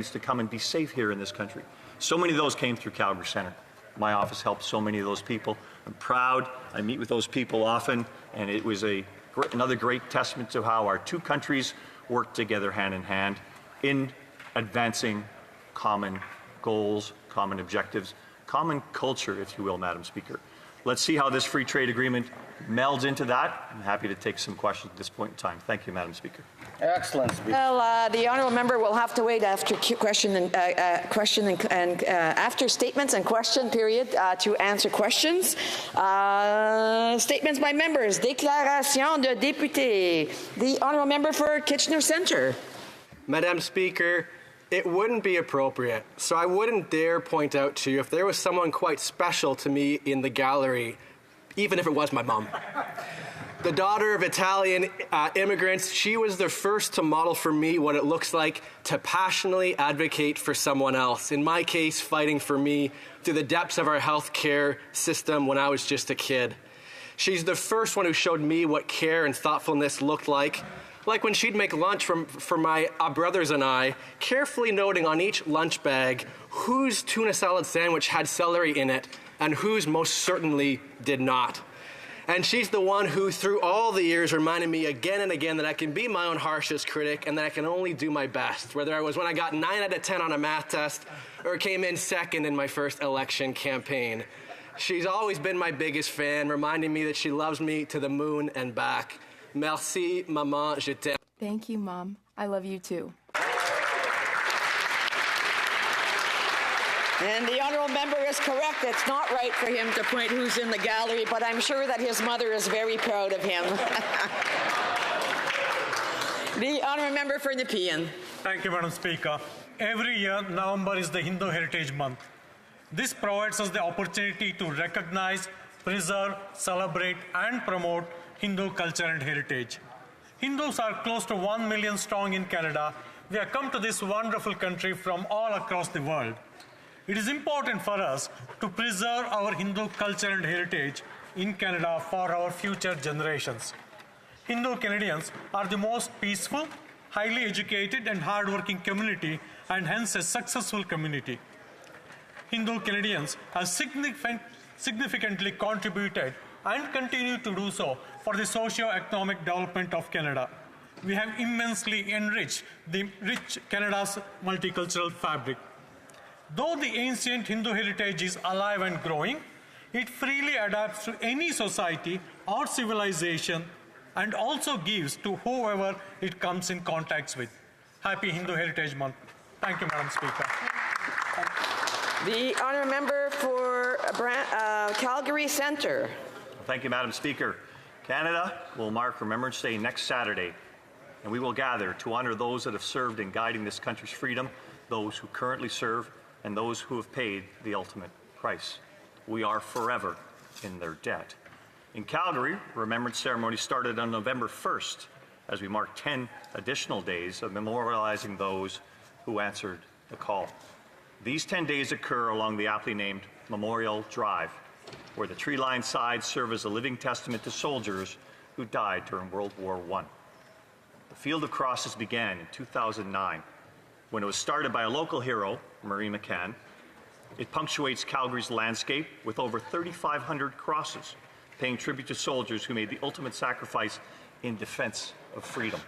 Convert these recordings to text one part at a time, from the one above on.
to come and be safe here in this country. So many of those came through Calgary Centre. My office helped so many of those people. I'm proud. I meet with those people often, and it was another great testament to how our two countries work together hand in hand in advancing common goals, common objectives, common culture, if you will, Madam Speaker. Let's see how this free trade agreement melds into that. I'm happy to take some questions at this point in time. Thank you, Madam Speaker. Excellent speech. Well, the honourable member will have to wait after after statements and question period to answer questions. Statements by members. Déclaration de député. The honourable member for Kitchener Centre. Madam Speaker, it wouldn't be appropriate, so I wouldn't dare point out to you if there was someone quite special to me in the gallery, even if it was my mom. The daughter of Italian immigrants, she was the first to model for me what it looks like to passionately advocate for someone else. In my case, fighting for me through the depths of our healthcare system when I was just a kid. She's the first one who showed me what care and thoughtfulness looked like when she'd make lunch for my brothers and I, carefully noting on each lunch bag whose tuna salad sandwich had celery in it and whose most certainly did not. And she's the one who, through all the years, reminded me again and again that I can be my own harshest critic and that I can only do my best, whether I was when I got 9 out of 10 on a math test or came in second in my first election campaign. She's always been my biggest fan, reminding me that she loves me to the moon and back. Merci, maman, je t'aime. Thank you, Mom. I love you too. And the honourable member is correct. It's not right for him to point who's in the gallery, but I'm sure that his mother is very proud of him. The honourable member for Nepean. Thank you, Madam Speaker. Every year, November is the Hindu Heritage Month. This provides us the opportunity to recognize, preserve, celebrate, and promote Hindu culture and heritage. Hindus are close to 1 million strong in Canada. We have come to this wonderful country from all across the world. It is important for us to preserve our Hindu culture and heritage in Canada for our future generations. Hindu Canadians are the most peaceful, highly educated and hardworking community, and hence a successful community. Hindu Canadians have significantly contributed and continue to do so for the socio-economic development of Canada. We have immensely enriched the rich Canada's multicultural fabric. Though the ancient Hindu heritage is alive and growing, it freely adapts to any society or civilization and also gives to whoever it comes in contact with. Happy Hindu Heritage Month. Thank you, Madam Speaker. The honourable member for Calgary Centre. Thank you, Madam Speaker. Canada will mark Remembrance Day next Saturday, and we will gather to honour those that have served in guiding this country's freedom, those who currently serve, and those who have paid the ultimate price. We are forever in their debt. In Calgary, Remembrance ceremony started on November 1st as we mark 10 additional days of memorializing those who answered the call. These 10 days occur along the aptly named Memorial Drive, where the tree-lined sides serve as a living testament to soldiers who died during World War I. The Field of Crosses began in 2009, when it was started by a local hero, Marie McCann. It punctuates Calgary's landscape with over 3,500 crosses, paying tribute to soldiers who made the ultimate sacrifice in defense of freedom.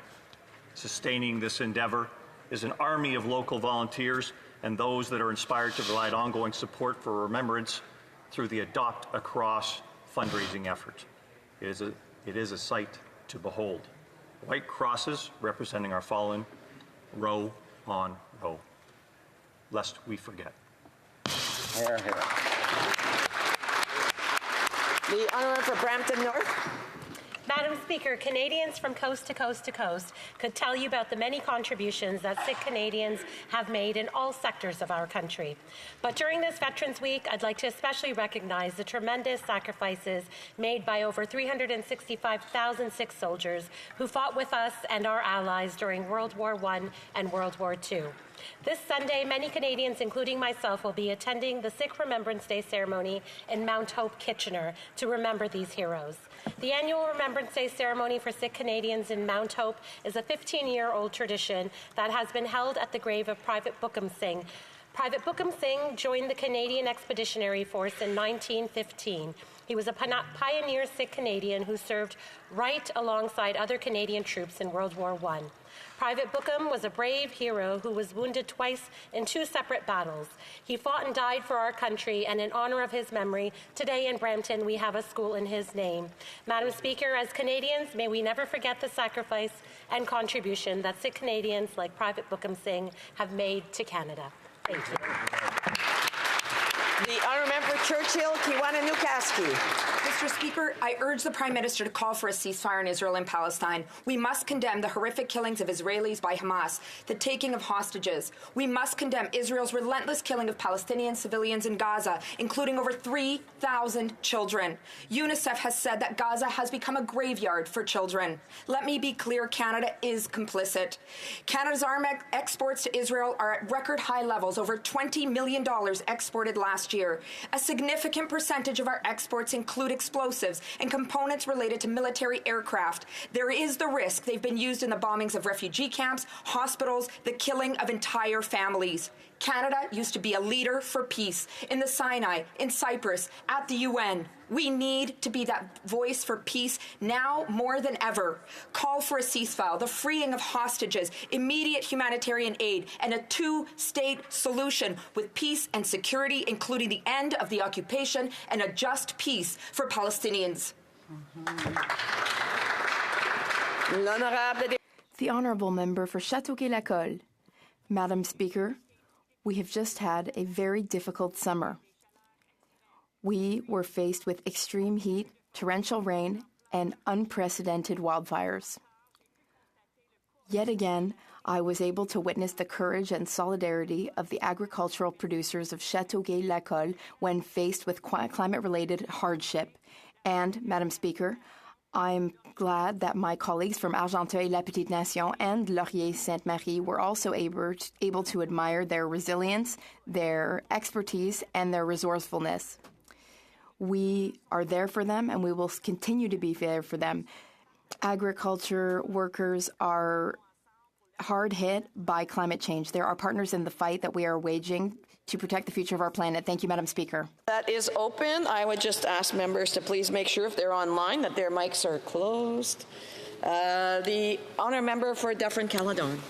Sustaining this endeavor is an army of local volunteers and those that are inspired to provide ongoing support for remembrance through the Adopt a Cross fundraising effort. It is a sight to behold. White crosses representing our fallen, row on row, lest we forget. Hear, hear. The honourable for Brampton North. Madam Speaker, Canadians from coast to coast to coast could tell you about the many contributions that Sikh Canadians have made in all sectors of our country. But during this Veterans Week, I'd like to especially recognize the tremendous sacrifices made by over 365,000 Sikh soldiers who fought with us and our allies during World War I and World War II. This Sunday, many Canadians, including myself, will be attending the Sikh Remembrance Day ceremony in Mount Hope, Kitchener, to remember these heroes. The annual Remembrance Day ceremony for Sikh Canadians in Mount Hope is a 15-year-old tradition that has been held at the grave of Private Bookham Singh. Private Bookham Singh joined the Canadian Expeditionary Force in 1915. He was a pioneer Sikh Canadian who served right alongside other Canadian troops in World War I. Private Bookham was a brave hero who was wounded twice in 2 separate battles. He fought and died for our country, and in honor of his memory, today in Brampton we have a school in his name. Madam Speaker, as Canadians, may we never forget the sacrifice and contribution that Sikh Canadians like Private Bookham Singh have made to Canada. Thank you. The Honourable Member Churchill, Kiwana Newcastle. Mr. Speaker, I urge the Prime Minister to call for a ceasefire in Israel and Palestine. We must condemn the horrific killings of Israelis by Hamas, the taking of hostages. We must condemn Israel's relentless killing of Palestinian civilians in Gaza, including over 3,000 children. UNICEF has said that Gaza has become a graveyard for children. Let me be clear, Canada is complicit. Canada's arms exports to Israel are at record high levels, over $20 million exported last year. A significant percentage of our exports include explosives and components related to military aircraft. There is the risk they've been used in the bombings of refugee camps, hospitals, the killing of entire families. Canada used to be a leader for peace in the Sinai, in Cyprus, at the UN. We need to be that voice for peace now more than ever. Call for a ceasefire, the freeing of hostages, immediate humanitarian aid, and a 2-state solution with peace and security, including the end of the occupation and a just peace for Palestinians. The Honourable Member for Châteauguay-Lacolle. Madam Speaker, we have just had a very difficult summer. We were faced with extreme heat, torrential rain, and unprecedented wildfires. Yet again, I was able to witness the courage and solidarity of the agricultural producers of Châteauguay-Lacolle when faced with climate-related hardship. And, Madam Speaker, I'm glad that my colleagues from Argenteuil-La-Petite-Nation and Laurier-Sainte-Marie were also able to admire their resilience, their expertise, and their resourcefulness. We are there for them, and we will continue to be there for them. Agriculture workers are hard hit by climate change. They're our partners in the fight that we are waging to protect the future of our planet. Thank you, Madam Speaker. That is open. I would just ask members to please make sure if they're online that their mics are closed. The honour member for Dufferin-Caledon.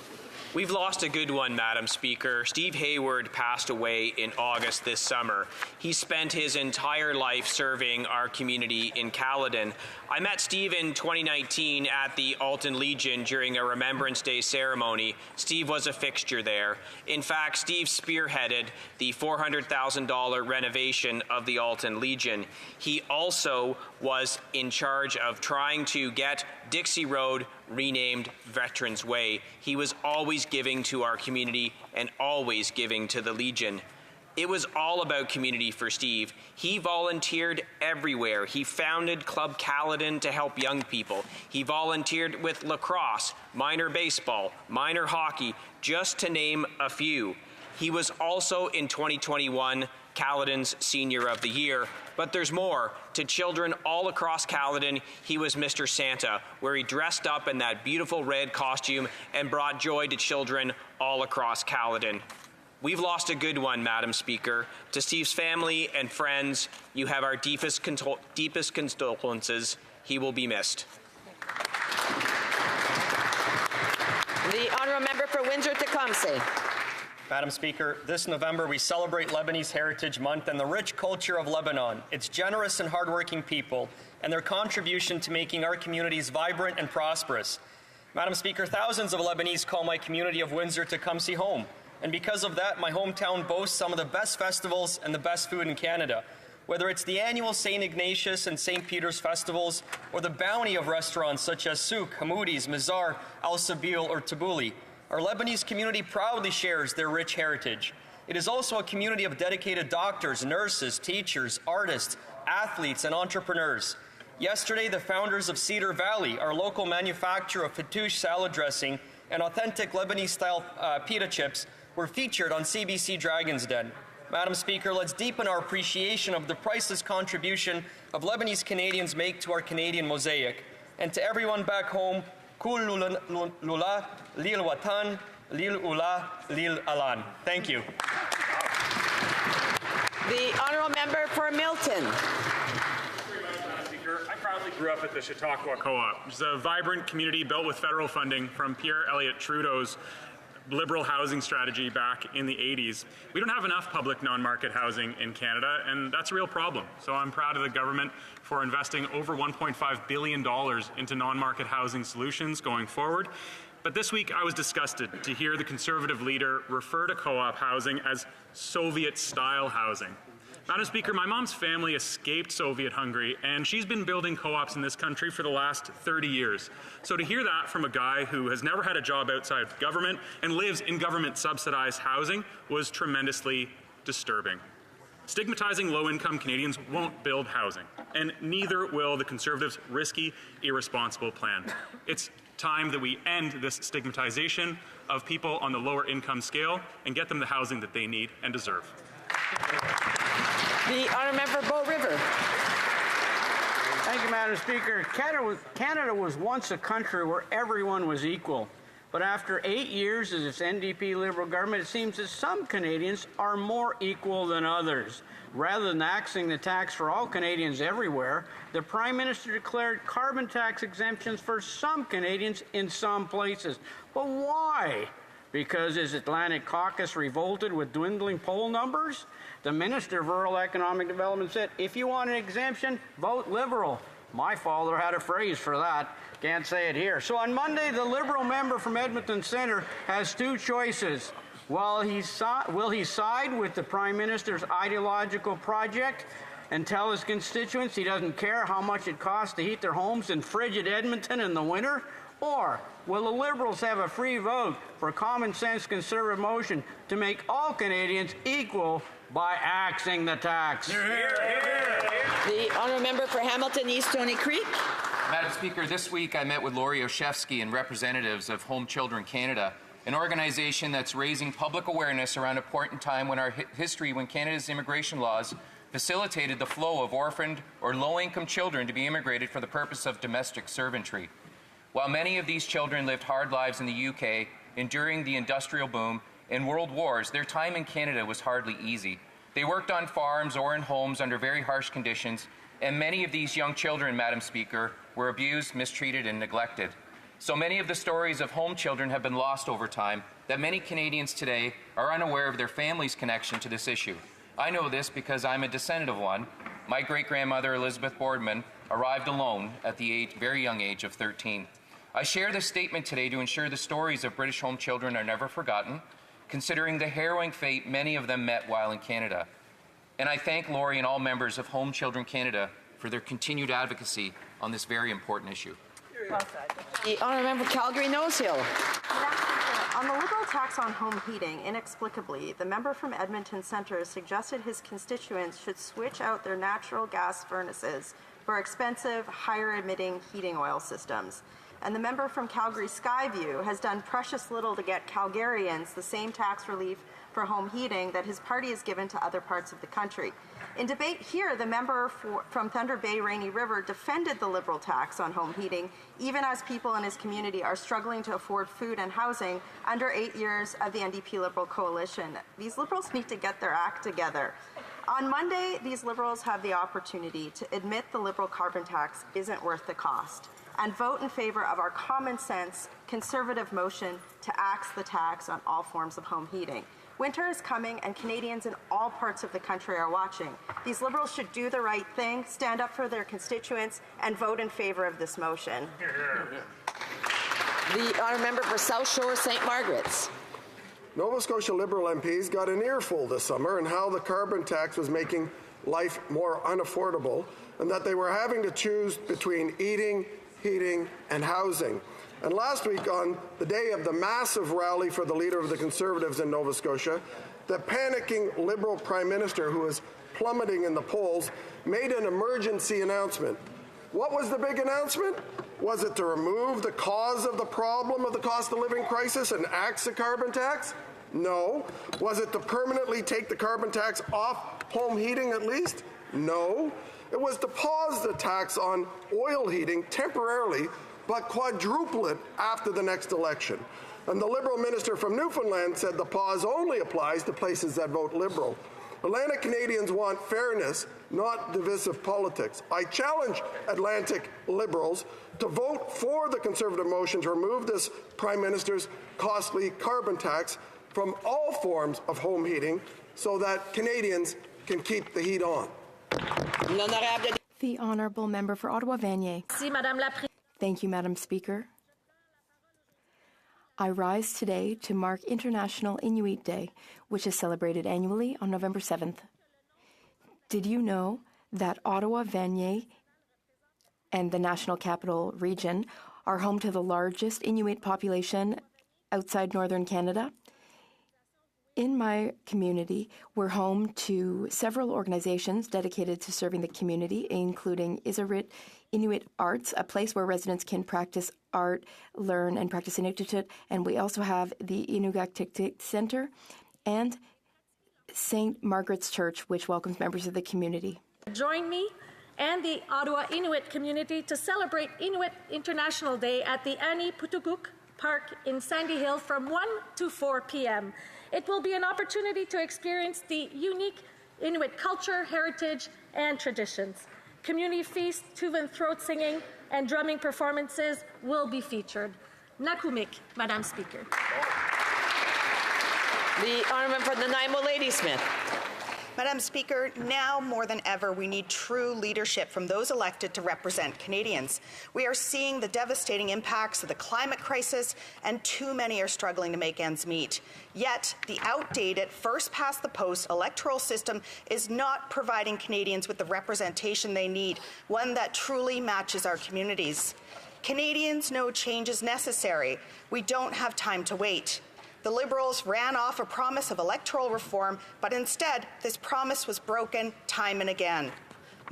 We've lost a good one, Madam Speaker. Steve Hayward passed away in August this summer. He spent his entire life serving our community in Caledon. I met Steve in 2019 at the Alton Legion during a Remembrance Day ceremony. Steve was a fixture there. In fact, Steve spearheaded the $400,000 renovation of the Alton Legion. He also was in charge of trying to get Dixie Road renamed Veterans Way. He was always giving to our community and always giving to the Legion. It was all about community for Steve. He volunteered everywhere. He founded Club Caledon to help young people. He volunteered with lacrosse, minor baseball, minor hockey, just to name a few. He was also in 2021 Caledon's Senior of the Year, but there's more. To children all across Caledon, he was Mr. Santa, where he dressed up in that beautiful red costume and brought joy to children all across Caledon. We've lost a good one, Madam Speaker. To Steve's family and friends, you have our deepest condolences. He will be missed. The honourable member for Windsor-Tecumseh. Madam Speaker, this November we celebrate Lebanese Heritage Month and the rich culture of Lebanon, its generous and hardworking people, and their contribution to making our communities vibrant and prosperous. Madam Speaker, thousands of Lebanese call my community of Windsor-Tecumseh home, and because of that, my hometown boasts some of the best festivals and the best food in Canada. Whether it's the annual St. Ignatius and St. Peter's festivals, or the bounty of restaurants such as Souk, Hamoudi's, Mazar, Al Sabil, or Tabbouli, our Lebanese community proudly shares their rich heritage. It is also a community of dedicated doctors, nurses, teachers, artists, athletes, and entrepreneurs. Yesterday, the founders of Cedar Valley, our local manufacturer of fattoush salad dressing and authentic Lebanese-style pita chips, were featured on CBC Dragon's Den. Madam Speaker, let's deepen our appreciation of the priceless contribution of Lebanese Canadians make to our Canadian mosaic. And to everyone back home, Kul Lula, Lil Watan, Lil Ula, Lil Alan. Thank you. The honourable member for Milton. I proudly grew up at the Chautauqua Co-op, which is a vibrant community built with federal funding from Pierre Elliott Trudeau's liberal housing strategy back in the 80s. We don't have enough public non-market housing in Canada, and that's a real problem. So I'm proud of the government for investing over $1.5 billion into non-market housing solutions going forward. But this week I was disgusted to hear the Conservative leader refer to co-op housing as Soviet-style housing. Madam Speaker, my mom's family escaped Soviet Hungary, and she's been building co-ops in this country for the last 30 years. So to hear that from a guy who has never had a job outside government and lives in government-subsidized housing was tremendously disturbing. Stigmatizing low-income Canadians won't build housing, and neither will the Conservatives' risky, irresponsible plan. It's time that we end this stigmatization of people on the lower income scale and get them the housing that they need and deserve. The honourable member Bow River. Thank you, Madam Speaker. Canada was once a country where everyone was equal. But after 8 years as its NDP Liberal government, it seems that some Canadians are more equal than others. Rather than axing the tax for all Canadians everywhere, the Prime Minister declared carbon tax exemptions for some Canadians in some places. But why? Because his Atlantic caucus revolted with dwindling poll numbers? The Minister of Rural Economic Development said, if you want an exemption, vote Liberal. My father had a phrase for that. Can't say it here. So on Monday, the Liberal member from Edmonton Centre has two choices. Will he side with the Prime Minister's ideological project and tell his constituents he doesn't care how much it costs to heat their homes in frigid Edmonton in the winter? Or will the Liberals have a free vote for a common-sense Conservative motion to make all Canadians equal by axing the tax? Hear, hear, hear. The honourable member for Hamilton East Stony Creek. Madam Speaker, this week I met with Lori Oshevsky and representatives of Home Children Canada, an organization that's raising public awareness around an important time when our history when Canada's immigration laws facilitated the flow of orphaned or low-income children to be immigrated for the purpose of domestic servantry. While many of these children lived hard lives in the UK, enduring the industrial boom and world wars, their time in Canada was hardly easy. They worked on farms or in homes under very harsh conditions, and many of these young children, Madam Speaker, were abused, mistreated, and neglected. So many of the stories of home children have been lost over time that many Canadians today are unaware of their family's connection to this issue. I know this because I'm a descendant of one. My great-grandmother, Elizabeth Boardman, arrived alone at the very young age of 13. I share this statement today to ensure the stories of British home children are never forgotten, considering the harrowing fate many of them met while in Canada. And I thank Lori and all members of Home Children Canada for their continued advocacy on this very important issue. The honourable member for Calgary Nose Hill. On the Liberal tax on home heating, inexplicably, the member from Edmonton Centre suggested his constituents should switch out their natural gas furnaces for expensive, higher-emitting heating oil systems. And the member from Calgary Skyview has done precious little to get Calgarians the same tax relief for home heating that his party has given to other parts of the country. In debate here, the member from Thunder Bay Rainy River defended the Liberal tax on home heating, even as people in his community are struggling to afford food and housing under 8 years of the NDP Liberal coalition. These Liberals need to get their act together. On Monday, these Liberals have the opportunity to admit the Liberal carbon tax isn't worth the cost and vote in favour of our common-sense, Conservative motion to axe the tax on all forms of home heating. Winter is coming, and Canadians in all parts of the country are watching. These Liberals should do the right thing, stand up for their constituents, and vote in favour of this motion. The honourable member for South Shore St. Margaret's. Nova Scotia Liberal MPs got an earful this summer on how the carbon tax was making life more unaffordable and that they were having to choose between eating, heating, and housing. And last week, on the day of the massive rally for the leader of the Conservatives in Nova Scotia, the panicking Liberal Prime Minister, who is plummeting in the polls, made an emergency announcement. What was the big announcement? Was it to remove the cause of the problem of the cost of living crisis and axe the carbon tax? No. Was it to permanently take the carbon tax off home heating at least? No. It was to pause the tax on oil heating temporarily, but quadruple it after the next election. And the Liberal minister from Newfoundland said the pause only applies to places that vote Liberal. Atlantic Canadians want fairness, not divisive politics. I challenge Atlantic Liberals to vote for the Conservative motion to remove this Prime Minister's costly carbon tax from all forms of home heating so that Canadians can keep the heat on. The Honourable Member for Ottawa-Vanier. Thank you, Madam Speaker. I rise today to mark International Inuit Day, which is celebrated annually on November 7th. Did you know that Ottawa-Vanier and the National Capital Region are home to the largest Inuit population outside Northern Canada? In my community, we're home to several organizations dedicated to serving the community, including Inuit Arts, a place where residents can practice art, learn, and practice Inuktitut. And we also have the Inuktitut Center and St. Margaret's Church, which welcomes members of the community. Join me and the Ottawa Inuit community to celebrate Inuit International Day at the Ani Putuguk Park in Sandy Hill from 1 to 4 p.m. It will be an opportunity to experience the unique Inuit culture, heritage, and traditions. Community feasts, tuvan throat singing, and drumming performances will be featured. Nakumik, Madam Speaker. The Honourable for Nanaimo Ladysmith. Madam Speaker, now more than ever, we need true leadership from those elected to represent Canadians. We are seeing the devastating impacts of the climate crisis, and too many are struggling to make ends meet. Yet, the outdated, first-past-the-post electoral system is not providing Canadians with the representation they need, one that truly matches our communities. Canadians know change is necessary. We don't have time to wait. The Liberals ran off a promise of electoral reform, but instead, this promise was broken time and again.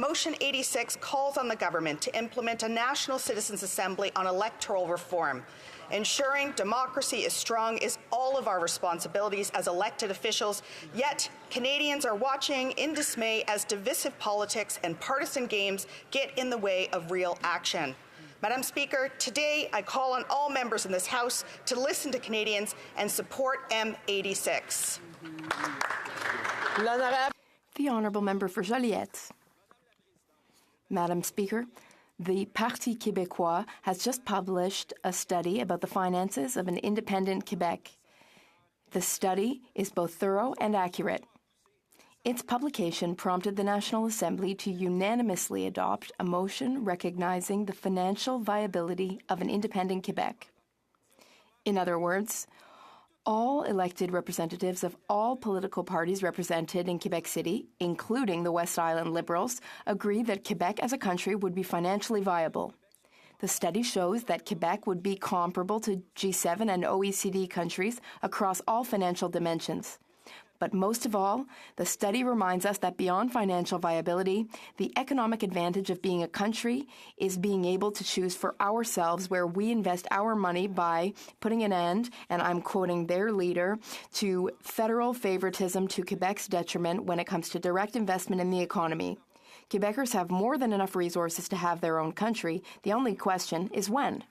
Motion 86 calls on the government to implement a National Citizens' Assembly on electoral reform. Ensuring democracy is strong is all of our responsibilities as elected officials, yet Canadians are watching in dismay as divisive politics and partisan games get in the way of real action. Madam Speaker, today I call on all members in this House to listen to Canadians and support M86. The Honourable Member for Joliette. Madam Speaker, the Parti Québécois has just published a study about the finances of an independent Quebec. The study is both thorough and accurate. Its publication prompted the National Assembly to unanimously adopt a motion recognizing the financial viability of an independent Quebec. In other words, all elected representatives of all political parties represented in Quebec City, including the West Island Liberals, agree that Quebec as a country would be financially viable. The study shows that Quebec would be comparable to G7 and OECD countries across all financial dimensions. But most of all, the study reminds us that beyond financial viability, the economic advantage of being a country is being able to choose for ourselves where we invest our money by putting an end, and I'm quoting their leader, to federal favoritism to Quebec's detriment when it comes to direct investment in the economy. Quebecers have more than enough resources to have their own country. The only question is when.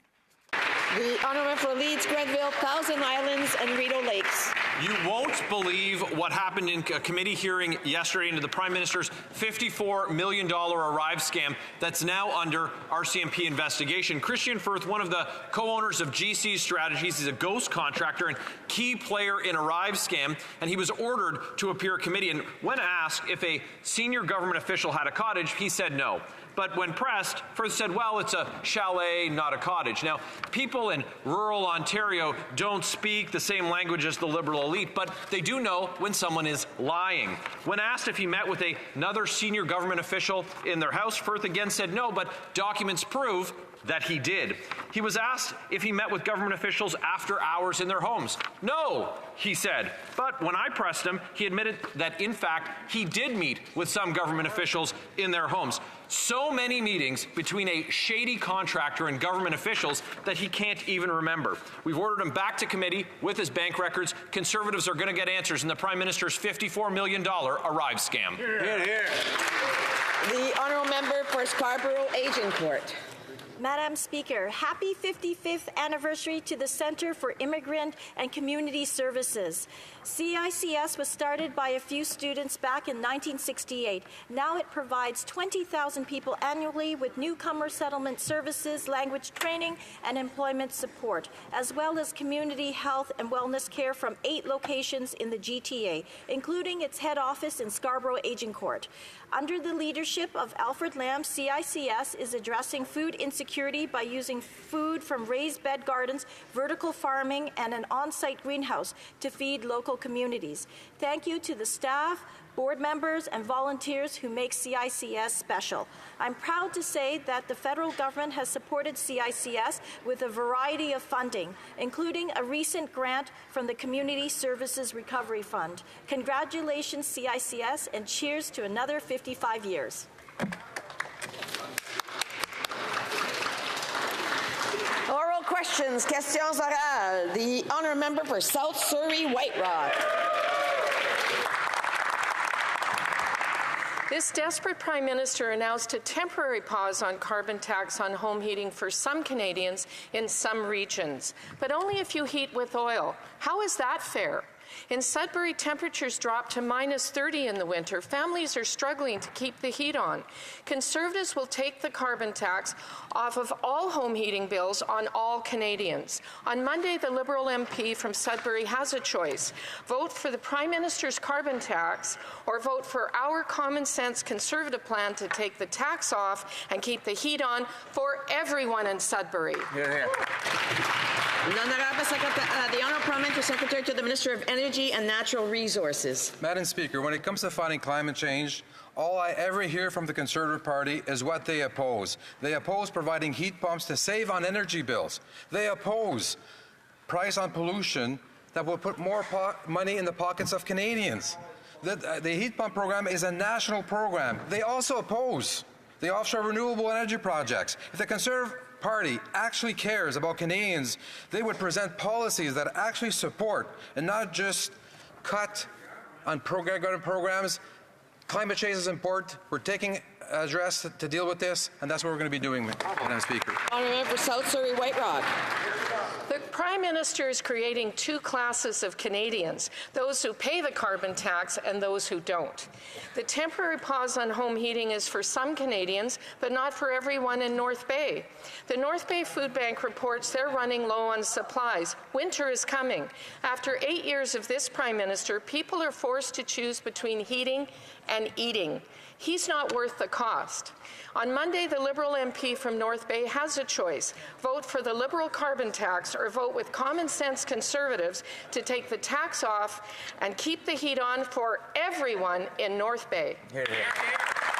The Honourable for Leeds, Grenville, Thousand Islands, and Rideau Lakes. You won't believe what happened in a committee hearing yesterday into the Prime Minister's $54 million Arrive scam that's now under RCMP investigation. Christian Firth, one of the co-owners of GC Strategies, is a ghost contractor and key player in Arrive scam, and he was ordered to appear at committee. And when asked if a senior government official had a cottage, he said no. But when pressed, Firth said, well, it's a chalet, not a cottage. Now, people in rural Ontario don't speak the same language as the Liberal elite, but they do know when someone is lying. When asked if he met with another senior government official in their house, Firth again said no, but documents prove that he did. He was asked if he met with government officials after hours in their homes. No, he said. But when I pressed him, he admitted that, in fact, he did meet with some government officials in their homes. So many meetings between a shady contractor and government officials that he can't even remember. We've ordered him back to committee with his bank records. Conservatives are going to get answers in the Prime Minister's $54 million Arrive scam. Here, here. The honourable member for Scarborough Agincourt. Madam Speaker, happy 55th anniversary to the Centre for Immigrant and Community Services. CICS was started by a few students back in 1968. Now it provides 20,000 people annually with newcomer settlement services, language training, and employment support, as well as community health and wellness care from 8 locations in the GTA, including its head office in Scarborough Agincourt. Under the leadership of Alfred Lamb, CICS is addressing food insecurity by using food from raised bed gardens, vertical farming, and an on-site greenhouse to feed local communities. Thank you to the staff, board members, and volunteers who make CICS special. I'm proud to say that the federal government has supported CICS with a variety of funding, including a recent grant from the Community Services Recovery Fund. Congratulations, CICS, and cheers to another 55 years. Oral questions, questions orales. The honourable member for South Surrey White Rock. This desperate Prime Minister announced a temporary pause on carbon tax on home heating for some Canadians in some regions, but only if you heat with oil. How is that fair? In Sudbury, temperatures dropped to -30 in the winter. Families are struggling to keep the heat on. Conservatives will take the carbon tax off of all home heating bills on all Canadians. On Monday, the Liberal MP from Sudbury has a choice. Vote for the Prime Minister's carbon tax or vote for our common sense Conservative plan to take the tax off and keep the heat on for everyone in Sudbury. Here, here. The Honourable Parliamentary Secretary to the Minister of Energy and Natural Resources. Madam Speaker, when it comes to fighting climate change, all I ever hear from the Conservative Party is what they oppose. They oppose providing heat pumps to save on energy bills. They oppose price on pollution that will put more money in the pockets of Canadians. The heat pump program is a national program. They also oppose the offshore renewable energy projects. If the Conservative Party actually cares about Canadians, they would present policies that actually support and not just cut on programs. Climate change is important. We're taking address to deal with this, and that's what we're going to be doing, Madam Speaker. Honourable for South Surrey White Rock. The Prime Minister is creating 2 classes of Canadians, those who pay the carbon tax and those who don't. The temporary pause on home heating is for some Canadians, but not for everyone in North Bay. The North Bay Food Bank reports they're running low on supplies. Winter is coming. After 8 years of this Prime Minister, people are forced to choose between heating and eating. He's not worth the cost. On Monday, the Liberal MP from North Bay has a choice. Vote for the Liberal carbon tax or vote with common sense Conservatives to take the tax off and keep the heat on for everyone in North Bay.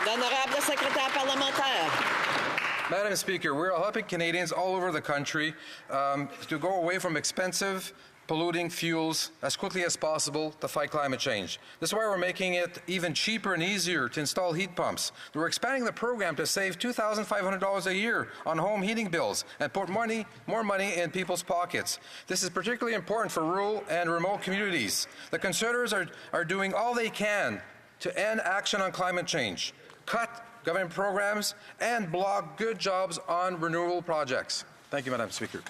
L'honorable secrétaire parlementaire. Madam Speaker, we're helping Canadians all over the country to go away from expensive, polluting fuels as quickly as possible to fight climate change. This is why we're making it even cheaper and easier to install heat pumps. We're expanding the program to save $2,500 a year on home heating bills and put more money in people's pockets. This is particularly important for rural and remote communities. The Conservatives are doing all they can to end action on climate change, cut government programs, and block good jobs on renewable projects. Thank you, Madam Speaker.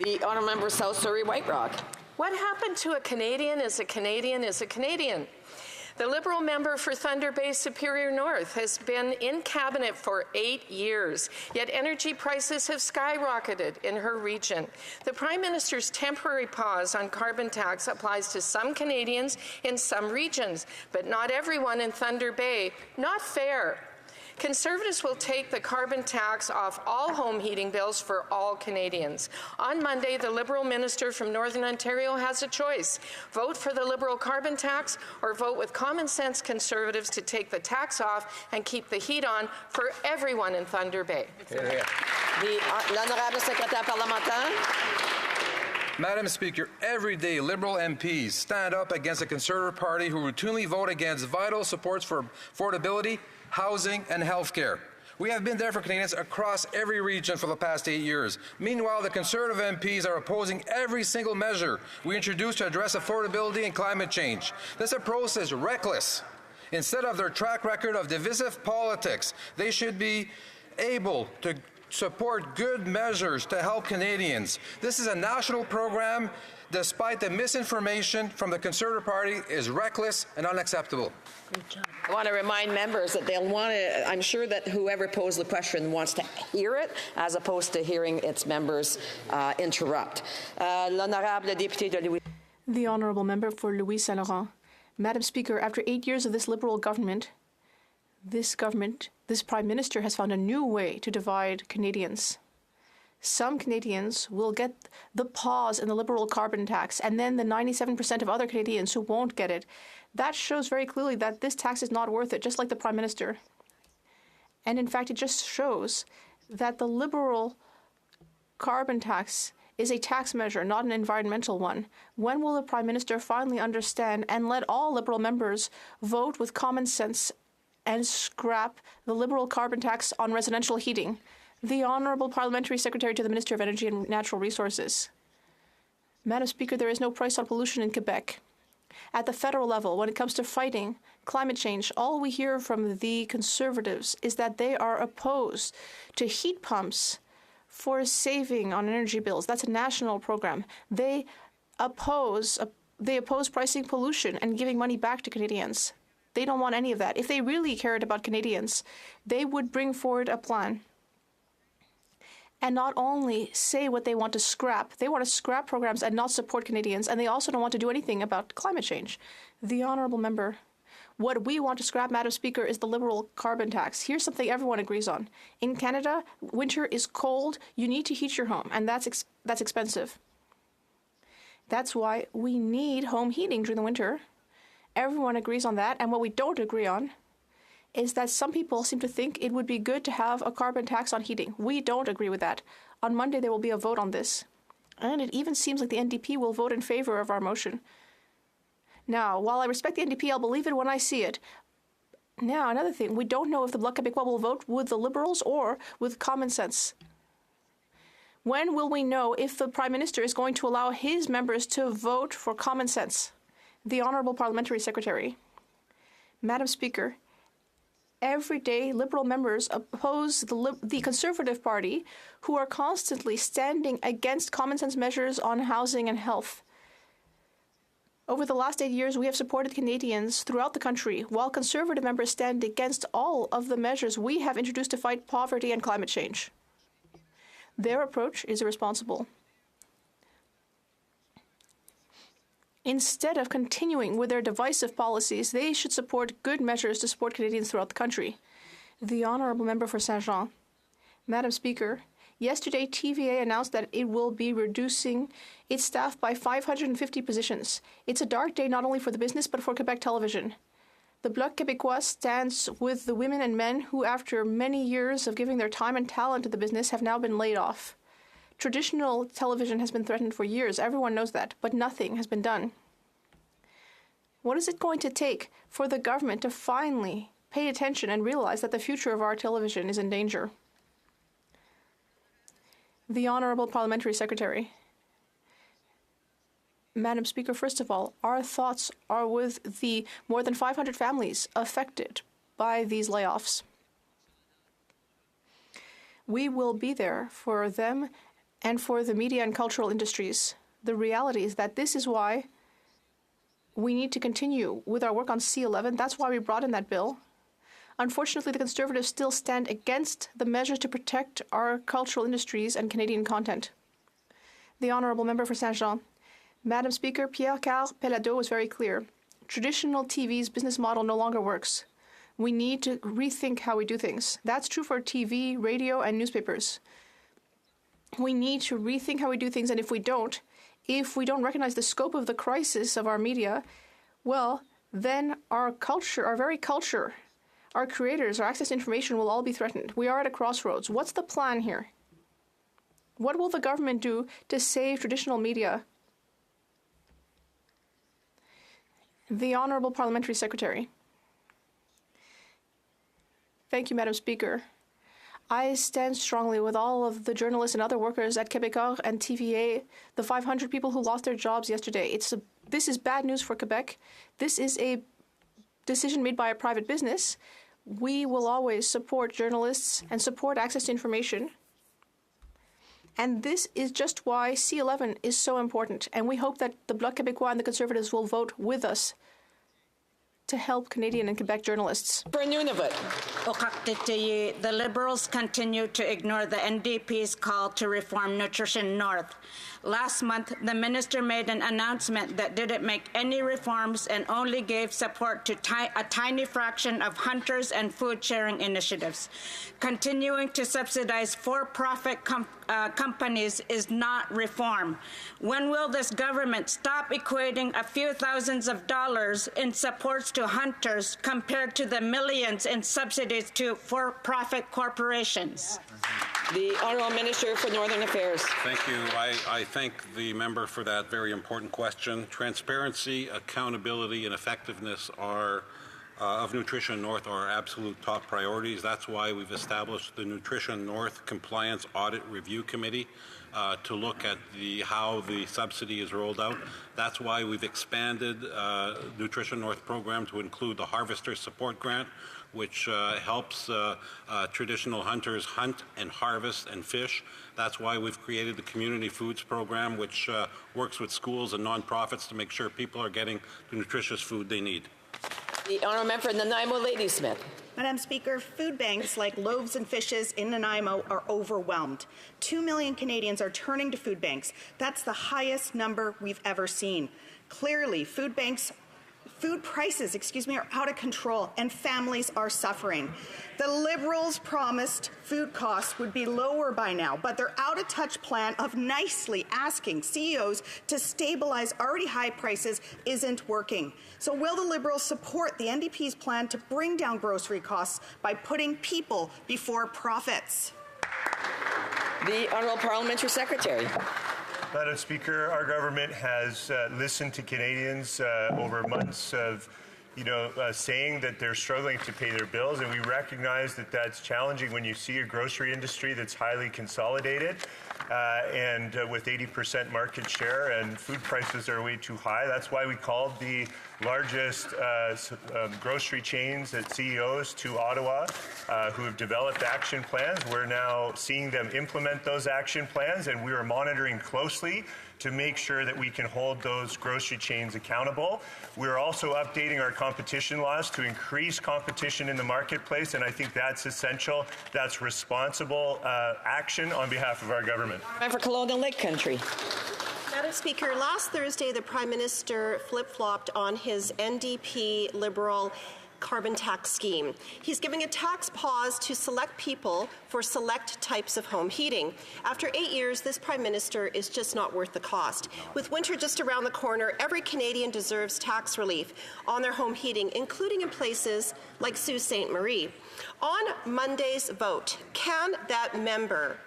The honourable member South Surrey White Rock. What happened to a Canadian is a Canadian is a Canadian. The Liberal member for Thunder Bay Superior North has been in cabinet for 8 years, yet energy prices have skyrocketed in her region. The Prime Minister's temporary pause on carbon tax applies to some Canadians in some regions, but not everyone in Thunder Bay. Not fair. Conservatives will take the carbon tax off all home heating bills for all Canadians. On Monday, the Liberal minister from Northern Ontario has a choice. Vote for the Liberal carbon tax or vote with common sense Conservatives to take the tax off and keep the heat on for everyone in Thunder Bay. L'honorable secrétaire parlementaire. Madam Speaker, every day Liberal MPs stand up against the Conservative Party who routinely vote against vital supports for affordability, housing, and health care. We have been there for Canadians across every region for the past 8 years. Meanwhile, the Conservative MPs are opposing every single measure we introduced to address affordability and climate change. This approach is reckless. Instead of their track record of divisive politics, they should be able to support good measures to help Canadians. This is a national program. Despite the misinformation from the Conservative Party, is reckless and unacceptable. I want to remind members that they'll want to, I'm sure that whoever posed the question wants to hear it as opposed to hearing its members interrupt. L'honorable député de Louis. The honourable member for Louis Saint Laurent. Madam Speaker, after 8 years of this Liberal government, this Prime Minister has found a new way to divide Canadians. Some Canadians will get the pause in the Liberal carbon tax, and then the 97% of other Canadians who won't get it. That shows very clearly that this tax is not worth it, just like the Prime Minister. And in fact, it just shows that the Liberal carbon tax is a tax measure, not an environmental one. When will the Prime Minister finally understand and let all Liberal members vote with common sense and scrap the Liberal carbon tax on residential heating? The Honourable Parliamentary Secretary to the Minister of Energy and Natural Resources. Madam Speaker, there is no price on pollution in Quebec. At the federal level, when it comes to fighting climate change, all we hear from the Conservatives is that they are opposed to heat pumps for saving on energy bills. That's a national program. They oppose pricing pollution and giving money back to Canadians. They don't want any of that. If they really cared about Canadians, they would bring forward a plan and not only say what they want to scrap. They want to scrap programs and not support Canadians, and they also don't want to do anything about climate change. The honourable member, what we want to scrap, Madam Speaker, is the Liberal carbon tax. Here's something everyone agrees on. In Canada, winter is cold. You need to heat your home, and that's expensive. That's why we need home heating during the winter. Everyone agrees on that, and what we don't agree on is that some people seem to think it would be good to have a carbon tax on heating. We don't agree with that. On Monday, there will be a vote on this. And it even seems like the NDP will vote in favour of our motion. Now, while I respect the NDP, I'll believe it when I see it. Now, another thing, we don't know if the Bloc Québécois will vote with the Liberals or with common sense. When will we know if the Prime Minister is going to allow his members to vote for common sense? The Honourable Parliamentary Secretary. Madam Speaker, every day, Liberal members oppose the Conservative Party, who are constantly standing against common sense measures on housing and health. Over the last 8 years, we have supported Canadians throughout the country, while Conservative members stand against all of the measures we have introduced to fight poverty and climate change. Their approach is irresponsible. Instead of continuing with their divisive policies, they should support good measures to support Canadians throughout the country. The Honourable Member for Saint-Jean. Madam Speaker, yesterday TVA announced that it will be reducing its staff by 550 positions. It's a dark day not only for the business but for Quebec television. The Bloc Québécois stands with the women and men who, after many years of giving their time and talent to the business, have now been laid off. Traditional television has been threatened for years. Everyone knows that, but nothing has been done. What is it going to take for the government to finally pay attention and realize that the future of our television is in danger? The Honourable Parliamentary Secretary. Madam Speaker, first of all, our thoughts are with the more than 500 families affected by these layoffs. We will be there for them and for the media and cultural industries. The reality is that this is why we need to continue with our work on C11. That's why we brought in that bill. Unfortunately, the Conservatives still stand against the measures to protect our cultural industries and Canadian content. The Honourable Member for Saint-Jean. Madam Speaker, Pierre-Carl Pelado was very clear. Traditional TV's business model no longer works. We need to rethink how we do things. That's true for TV, radio, and newspapers. We need to rethink how we do things, and if we don't recognize the scope of the crisis of our media, well, then our culture, our very culture, our creators, our access to information will all be threatened. We are at a crossroads. What's the plan here? What will the government do to save traditional media? The Honourable Parliamentary Secretary. Thank you, Madam Speaker. I stand strongly with all of the journalists and other workers at Québecor and TVA, the 500 people who lost their jobs yesterday. This is bad news for Quebec. This is a decision made by a private business. We will always support journalists and support access to information. And this is just why C11 is so important. And we hope that the Bloc Québécois and the Conservatives will vote with us to help Canadian and Quebec journalists. The Liberals continue to ignore the NDP's call to reform Nutrition North. Last month, the minister made an announcement that didn't make any reforms and only gave support to a tiny fraction of hunters and food-sharing initiatives. Continuing to subsidize for-profit companies is not reform. When will this government stop equating a few thousands of dollars in supports to hunters compared to the millions in subsidies to for-profit corporations? The Honourable Minister for Northern Affairs. Thank you. I thank the member for that very important question. Transparency, accountability, and effectiveness of Nutrition North are our absolute top priorities. That's why we've established the Nutrition North Compliance Audit Review Committee to look at how the subsidy is rolled out. That's why we've expanded Nutrition North program to include the Harvester Support Grant, which helps traditional hunters hunt and harvest and fish. That's why we've created the Community Foods Program, which works with schools and nonprofits to make sure people are getting the nutritious food they need. The Honourable Member for Nanaimo Ladysmith. Madam Speaker, food banks like Loaves and Fishes in Nanaimo are overwhelmed. 2 million Canadians are turning to food banks. That's the highest number we've ever seen. Clearly, food prices, are out of control and families are suffering. The Liberals promised food costs would be lower by now, but their out-of-touch plan of nicely asking CEOs to stabilize already high prices isn't working. So will the Liberals support the NDP's plan to bring down grocery costs by putting people before profits? The Honourable Parliamentary Secretary. Madam Speaker, our government has listened to Canadians over months of saying that they're struggling to pay their bills, and we recognize that that's challenging when you see a grocery industry that's highly consolidated and with 80% market share, and food prices are way too high. That's why we called the largest grocery chains at CEOs to Ottawa who have developed action plans. We're now seeing them implement those action plans, and we are monitoring closely to make sure that we can hold those grocery chains accountable. We're also updating our competition laws to increase competition in the marketplace, and I think that's essential. That's responsible action on behalf of our government. For Colonial Lake Country. Madam Speaker, last Thursday the Prime Minister flip-flopped on his NDP Liberal carbon tax scheme. He's giving a tax pause to select people for select types of home heating. After 8 years, this Prime Minister is just not worth the cost. With winter just around the corner, every Canadian deserves tax relief on their home heating, including in places like Sault Ste. Marie. On Monday's vote, can that member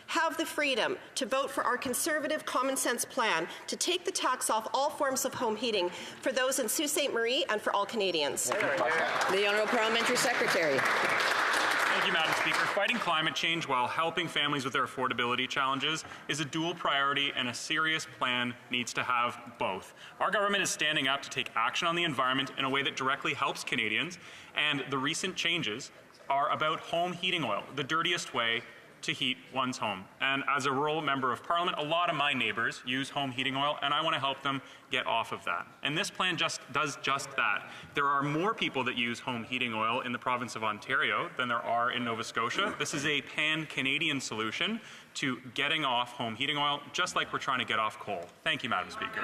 have the freedom to vote for our Conservative common sense plan to take the tax off all forms of home heating for those in Sault Ste. Marie and for all Canadians? The Honourable Parliamentary Secretary. Thank you, Madam Speaker. Fighting climate change while helping families with their affordability challenges is a dual priority, and a serious plan needs to have both. Our government is standing up to take action on the environment in a way that directly helps Canadians, and the recent changes are about home heating oil, the dirtiest way to heat one's home. And as a rural member of Parliament, a lot of my neighbours use home heating oil, and I want to help them get off of that. And this plan does just that. There are more people that use home heating oil in the province of Ontario than there are in Nova Scotia. This is a pan-Canadian solution to getting off home heating oil, just like we're trying to get off coal. Thank you, Madam Speaker.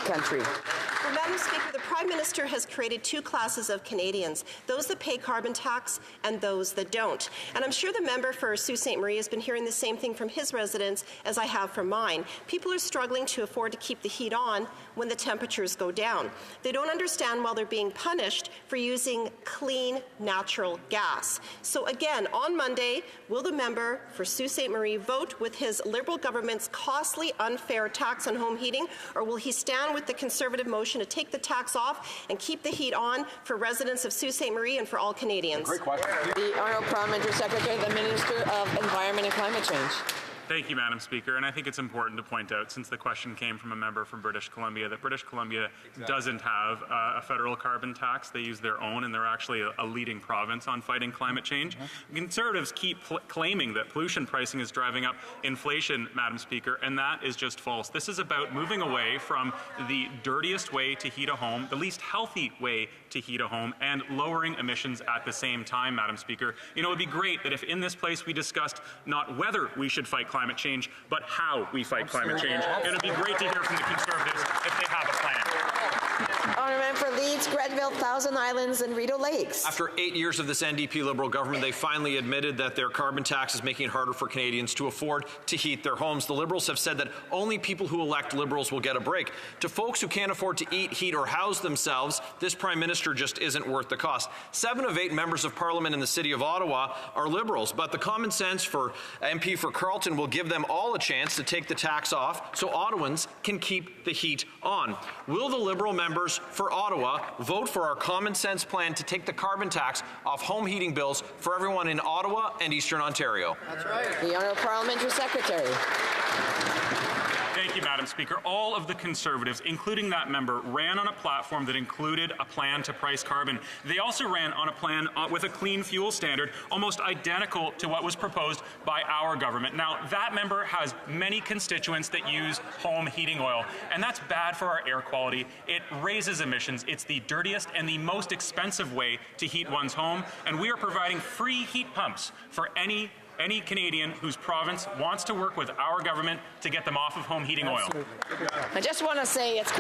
Country. Well, Madam Speaker, the Prime Minister has created two classes of Canadians, those that pay carbon tax and those that don't. And I'm sure the member for Sault Ste. Marie has been hearing the same thing from his residents as I have from mine. People are struggling to afford to keep the heat on when the temperatures go down. They don't understand why they're being punished for using clean natural gas. So again, on Monday, will the member for Sault Ste. Marie vote with his Liberal government's costly, unfair tax on home heating, or will he stand with the Conservative motion to take the tax off and keep the heat on for residents of Sault Ste. Marie and for all Canadians? Great question. The Honourable Parliamentary Secretary, the Minister of Environment and Climate Change. Thank you, Madam Speaker. And I think it's important to point out, since the question came from a member from British Columbia, that British Columbia doesn't have a federal carbon tax. They use their own, and they're actually a leading province on fighting climate change. Conservatives keep claiming that pollution pricing is driving up inflation, Madam Speaker, and that is just false. This is about moving away from the dirtiest way to heat a home, the least healthy way to heat a home, and lowering emissions at the same time, Madam Speaker. You know, it would be great that if in this place we discussed not whether we should fight climate change, but how we fight climate change. It would be great to hear from the Conservatives if they have a plan. Honourable Member for Leeds, Grenville, Thousand Islands and Rideau Lakes. After 8 years of this NDP Liberal government, they finally admitted that their carbon tax is making it harder for Canadians to afford to heat their homes. The Liberals have said that only people who elect Liberals will get a break. To folks who can't afford to eat, heat or house themselves, this Prime Minister just isn't worth the cost. 7 of 8 members of Parliament in the City of Ottawa are Liberals, but the common sense for MP for Carleton will give them all a chance to take the tax off so Ottawans can keep the heat on. Will the Liberal members for Ottawa vote for our common sense plan to take the carbon tax off home heating bills for everyone in Ottawa and Eastern Ontario? That's right. The Honourable Parliamentary Secretary. Thank you, Madam Speaker. All of the Conservatives, including that member, ran on a platform that included a plan to price carbon. They also ran on a plan with a clean fuel standard almost identical to what was proposed by our government. Now, that member has many constituents that use home heating oil, and that's bad for our air quality. It raises emissions. It's the dirtiest and the most expensive way to heat one's home, and we are providing free heat pumps for any Canadian whose province wants to work with our government to get them off of home heating oil. I just want to say it's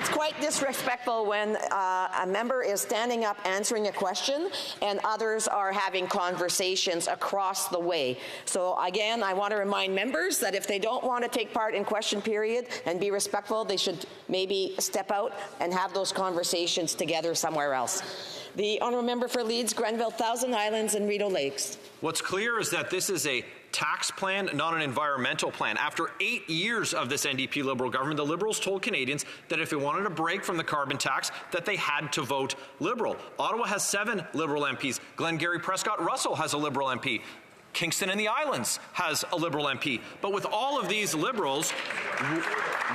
quite disrespectful when a member is standing up answering a question and others are having conversations across the way. So again, I want to remind members that if they don't want to take part in question period and be respectful, they should maybe step out and have those conversations together somewhere else. The Honourable Member for Leeds, Grenville, Thousand Islands and Rideau Lakes. What's clear is that this is a tax plan, not an environmental plan. After 8 years of this NDP Liberal government, the Liberals told Canadians that if they wanted a break from the carbon tax, that they had to vote Liberal. Ottawa has 7 Liberal MPs. Glengarry Prescott Russell has a Liberal MP. Kingston and the Islands has a Liberal MP. But with all of these Liberals,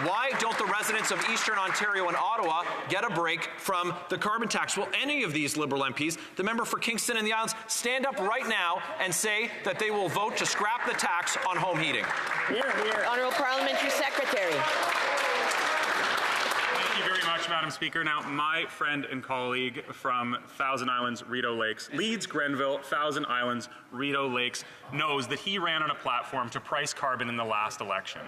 why don't the residents of Eastern Ontario and Ottawa get a break from the carbon tax? Will any of these Liberal MPs, the member for Kingston and the Islands, stand up right now and say that they will vote to scrap the tax on home heating? Honourable Parliamentary Secretary. Thank you very much, Madam Speaker. Now, my friend and colleague from Thousand Islands, Rideau Lakes, Leeds, Grenville, Thousand Islands, Rideau Lakes, knows that he ran on a platform to price carbon in the last election.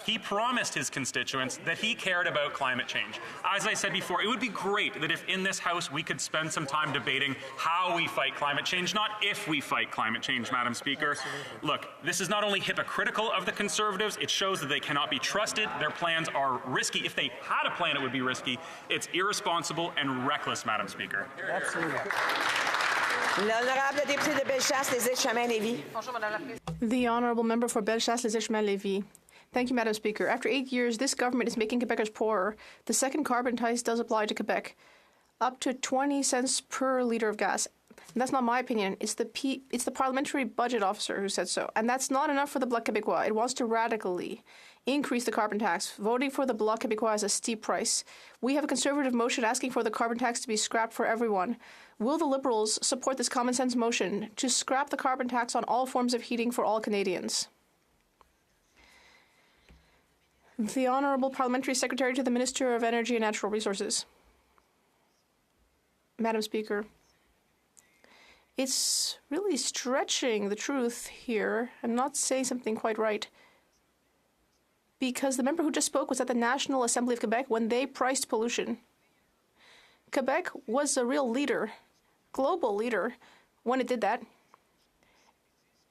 He promised his constituents that he cared about climate change. As I said before, it would be great that if in this House we could spend some time debating how we fight climate change, not if we fight climate change, Madam Speaker. Look, this is not only hypocritical of the Conservatives, it shows that they cannot be trusted. Their plans are risky. If they had a plan, it would be risky. It's irresponsible and reckless, Madam Speaker. Absolutely. L'honorable député de Bellechasse, Les Échemins-Lévis. The Honourable Member for Bellechasse, Les Échemins-Lévis. Thank you, Madam Speaker. After 8 years, this government is making Quebecers poorer. The second carbon tax does apply to Quebec, up to 20 cents per litre of gas. And that's not my opinion. It's the parliamentary budget officer who said so. And that's not enough for the Bloc Québécois. It wants to radically increase the carbon tax. Voting for the Bloc Québécois is a steep price. We have a Conservative motion asking for the carbon tax to be scrapped for everyone. Will the Liberals support this common sense motion to scrap the carbon tax on all forms of heating for all Canadians? The Honourable Parliamentary Secretary to the Minister of Energy and Natural Resources. Madam Speaker, It's really stretching the truth here and not saying something quite right. Because the member who just spoke was at the National Assembly of Quebec when they priced pollution. Quebec was a real leader, global leader, when it did that.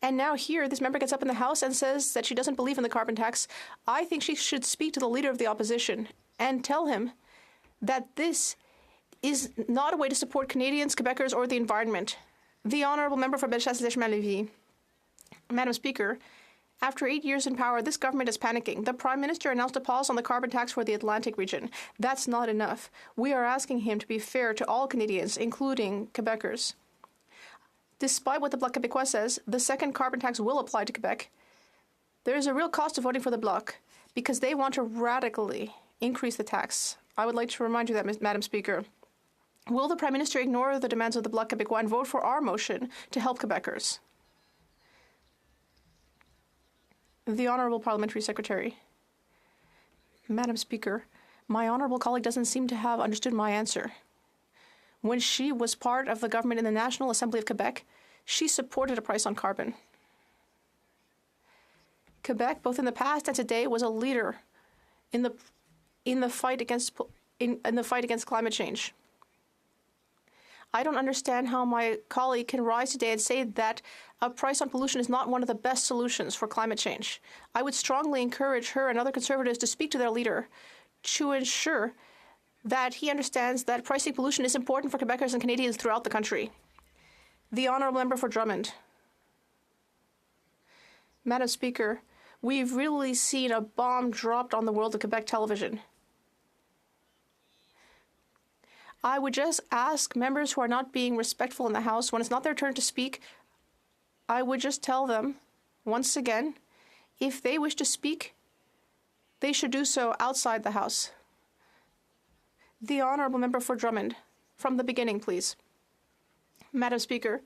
And now here, this member gets up in the House and says that she doesn't believe in the carbon tax. I think she should speak to the leader of the opposition and tell him that this is not a way to support Canadians, Quebecers, or the environment. The Honourable Member for Bellechasse-Lévis. Madam Speaker, after 8 years in power, this government is panicking. The Prime Minister announced a pause on the carbon tax for the Atlantic region. That's not enough. We are asking him to be fair to all Canadians, including Quebecers. Despite what the Bloc Québécois says, the second carbon tax will apply to Quebec. There is a real cost to voting for the Bloc because they want to radically increase the tax. I would like to remind you that, Madam Speaker. Will the Prime Minister ignore the demands of the Bloc Québécois and vote for our motion to help Quebecers? The Honourable Parliamentary Secretary. Madam Speaker, my honourable colleague doesn't seem to have understood my answer. When she was part of the government in the National Assembly of Quebec, she supported a price on carbon. Quebec, both in the past and today, was a leader in the fight against climate change. I don't understand how my colleague can rise today and say that a price on pollution is not one of the best solutions for climate change. I would strongly encourage her and other Conservatives to speak to their leader to ensure that he understands that pricing pollution is important for Quebecers and Canadians throughout the country. The Honourable Member for Drummond. Madam Speaker, we've really seen a bomb dropped on the world of Quebec television. I would just ask members who are not being respectful in the House, when it's not their turn to speak, I would just tell them, once again, if they wish to speak, they should do so outside the House. The Honourable Member for Drummond, from the beginning, please. Madam Speaker,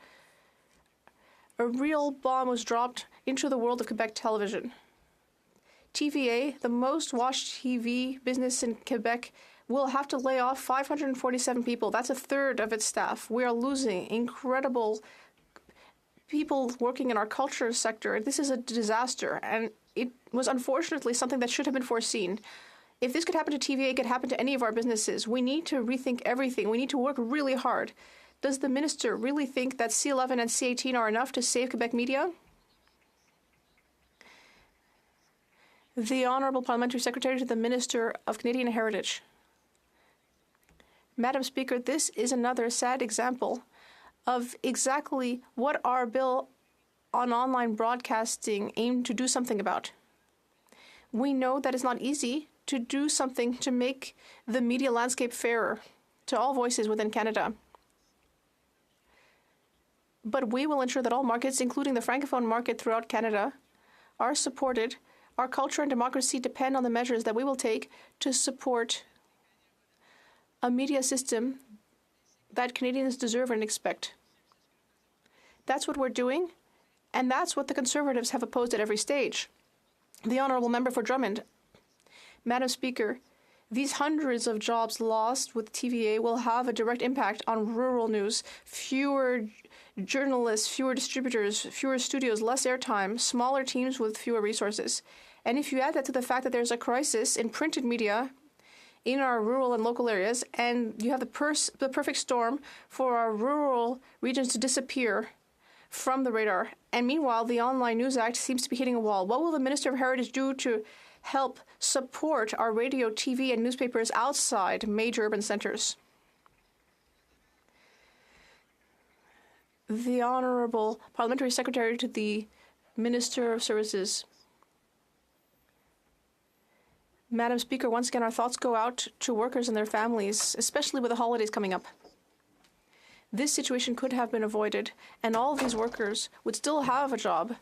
a real bomb was dropped into the world of Quebec television. TVA, the most watched TV business in Quebec, will have to lay off 547 people. That's a third of its staff. We are losing incredible people working in our culture sector. This is a disaster, and it was unfortunately something that should have been foreseen. If this could happen to TVA, it could happen to any of our businesses. We need to rethink everything. We need to work really hard. Does the minister really think that C11 and C18 are enough to save Quebec media? The Honourable Parliamentary Secretary to the Minister of Canadian Heritage. Madam Speaker, this is another sad example of exactly what our bill on online broadcasting aimed to do something about. We know that it's not easy to do something to make the media landscape fairer to all voices within Canada. But we will ensure that all markets, including the Francophone market throughout Canada, are supported. Our culture and democracy depend on the measures that we will take to support a media system that Canadians deserve and expect. That's what we're doing, and that's what the Conservatives have opposed at every stage. The Honourable Member for Drummond. Madam Speaker, these hundreds of jobs lost with TVA will have a direct impact on rural news. Fewer journalists, fewer distributors, fewer studios, less airtime, smaller teams with fewer resources. And if you add that to the fact that there's a crisis in printed media in our rural and local areas, and you have the perfect storm for our rural regions to disappear from the radar. And meanwhile, the Online News Act seems to be hitting a wall. What will the Minister of Heritage do to help support our radio, TV, and newspapers outside major urban centres? The Honourable Parliamentary Secretary to the Minister of Services. Madam Speaker, once again, our thoughts go out to workers and their families, especially with the holidays coming up. This situation could have been avoided, and all of these workers would still have a job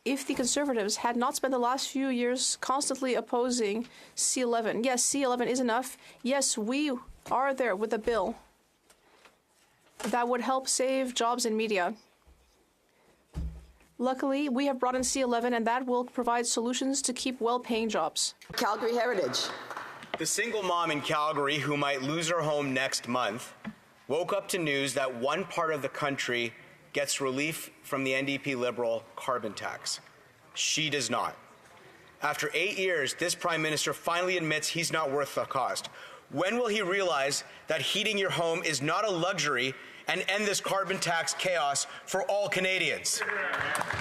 if the Conservatives had not spent the last few years constantly opposing C11. Yes, C11 is enough. Yes, we are there with a bill that would help save jobs in media. Luckily, we have brought in C11, and that will provide solutions to keep well-paying jobs. Calgary Heritage. The single mom in Calgary who might lose her home next month woke up to news that one part of the country gets relief from the NDP Liberal carbon tax. She does not. After 8 years, this Prime Minister finally admits he's not worth the cost. When will he realize that heating your home is not a luxury and end this carbon tax chaos for all Canadians?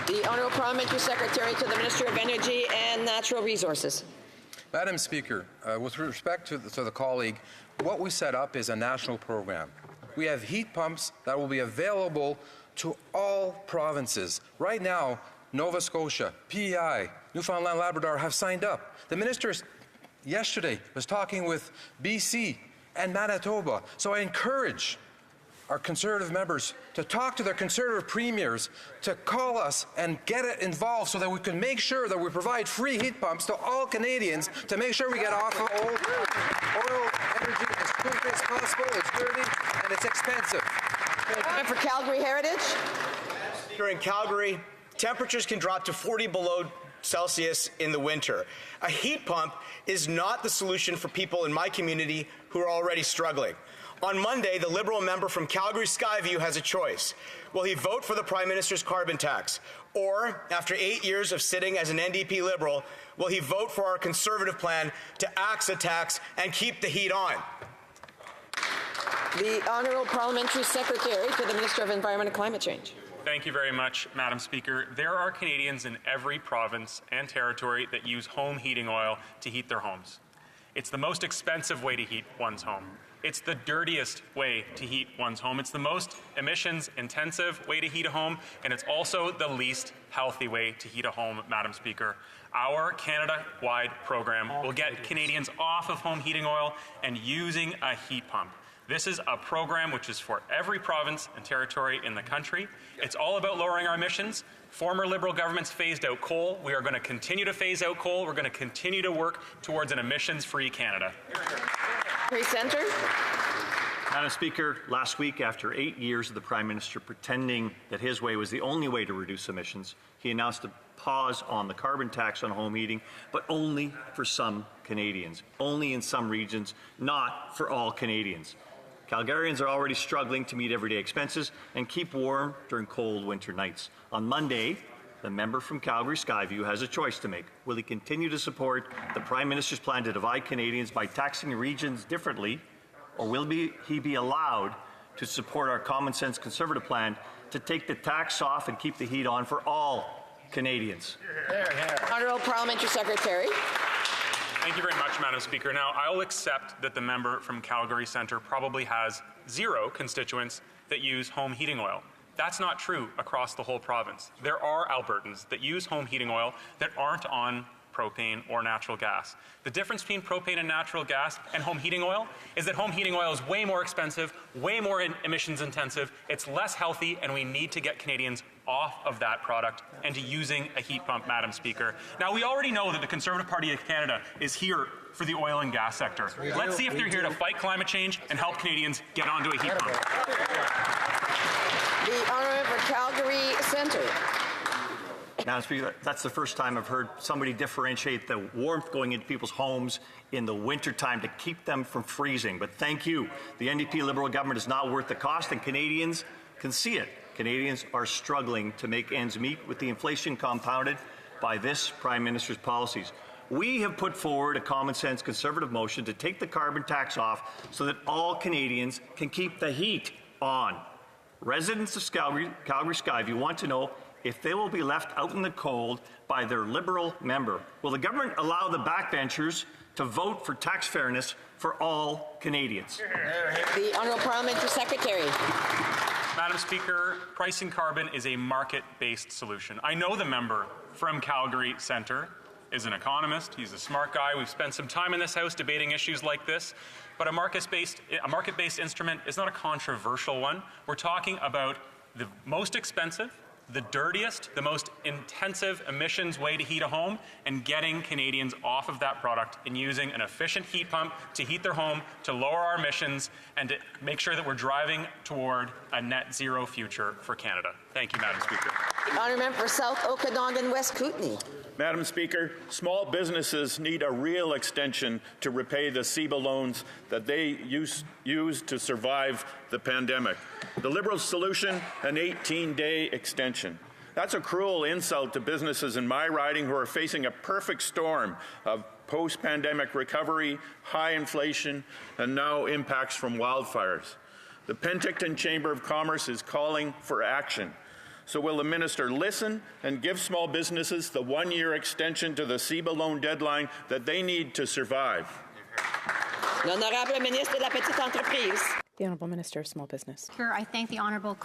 The Honourable Parliamentary Secretary to the Minister of Energy and Natural Resources. Madam Speaker, with respect to the colleague, what we set up is a national program. We have heat pumps that will be available to all provinces. Right now, Nova Scotia, PEI, Newfoundland, Labrador have signed up. The minister yesterday was talking with BC and Manitoba. So I encourage our Conservative members to talk to their Conservative premiers to call us and get it involved so that we can make sure that we provide free heat pumps to all Canadians to make sure we get off of oil energy as quickly as possible. It's dirty and it's expensive. Time for Calgary Heritage. Here in Calgary, temperatures can drop to 40 below Celsius in the winter. A heat pump is not the solution for people in my community who are already struggling. On Monday, the Liberal member from Calgary Skyview has a choice. Will he vote for the Prime Minister's carbon tax? Or, after 8 years of sitting as an NDP Liberal, will he vote for our Conservative plan to axe a tax and keep the heat on? The Honourable Parliamentary Secretary to the Minister of Environment and Climate Change. Thank you very much, Madam Speaker. There are Canadians in every province and territory that use home heating oil to heat their homes. It's the most expensive way to heat one's home. It's the dirtiest way to heat one's home. It's the most emissions-intensive way to heat a home, and it's also the least healthy way to heat a home, Madam Speaker. Our Canada-wide program will get Canadians off of home heating oil and using a heat pump. This is a program which is for every province and territory in the country. It's all about lowering our emissions. Former Liberal governments phased out coal. We are going to continue to phase out coal. We're going to continue to work towards an emissions-free Canada. Centre. Madam Speaker, last week, after 8 years of the Prime Minister pretending that his way was the only way to reduce emissions, he announced a pause on the carbon tax on home heating, but only for some Canadians, only in some regions, not for all Canadians. Calgarians are already struggling to meet everyday expenses and keep warm during cold winter nights. On Monday, the member from Calgary Skyview has a choice to make. Will he continue to support the Prime Minister's plan to divide Canadians by taxing regions differently, or will he be allowed to support our common-sense Conservative plan to take the tax off and keep the heat on for all Canadians? Honourable Parliamentary Secretary. Thank you very much, Madam Speaker. Now, I'll accept that the member from Calgary Centre probably has 0 constituents that use home heating oil. That's not true across the whole province. There are Albertans that use home heating oil that aren't on propane or natural gas. The difference between propane and natural gas and home heating oil is that home heating oil is way more expensive, way more emissions intensive, it's less healthy, and we need to get Canadians off of that product and to using a heat pump, Madam Speaker. Now, we already know that the Conservative Party of Canada is here for the oil and gas sector. Let's see if they're here to fight climate change and help Canadians get onto a heat pump. The Honourable for Calgary Centre. Madam Speaker, that's the first time I've heard somebody differentiate the warmth going into people's homes in the wintertime to keep them from freezing. But thank you. The NDP Liberal government is not worth the cost, and Canadians can see it. Canadians are struggling to make ends meet with the inflation compounded by this Prime Minister's policies. We have put forward a common-sense Conservative motion to take the carbon tax off so that all Canadians can keep the heat on. Residents of Calgary Skyview want to know if they will be left out in the cold by their Liberal member. Will the government allow the backbenchers to vote for tax fairness for all Canadians? The Honourable Parliamentary Secretary. Madam Speaker, pricing carbon is a market-based solution. I know the member from Calgary Centre is an economist. He's a smart guy. We've spent some time in this House debating issues like this. But a market-based instrument is not a controversial one. We're talking about the most expensive, the dirtiest, the most intensive emissions way to heat a home, and getting Canadians off of that product and using an efficient heat pump to heat their home, to lower our emissions, and to make sure that we're driving toward a net zero future for Canada. Thank you, Madam Speaker. The Honourable Member for South Okanagan West Kootenay. Madam Speaker, small businesses need a real extension to repay the CEBA loans that they used to survive the pandemic. The Liberal solution, an 18-day extension. That's a cruel insult to businesses in my riding who are facing a perfect storm of post-pandemic recovery, high inflation, and now impacts from wildfires. The Penticton Chamber of Commerce is calling for action. So will the minister listen and give small businesses the one-year extension to the CEBA loan deadline that they need to survive? L'honorable ministre de la Petite Entreprise. The Honourable Minister of Small Business. I thank the honourable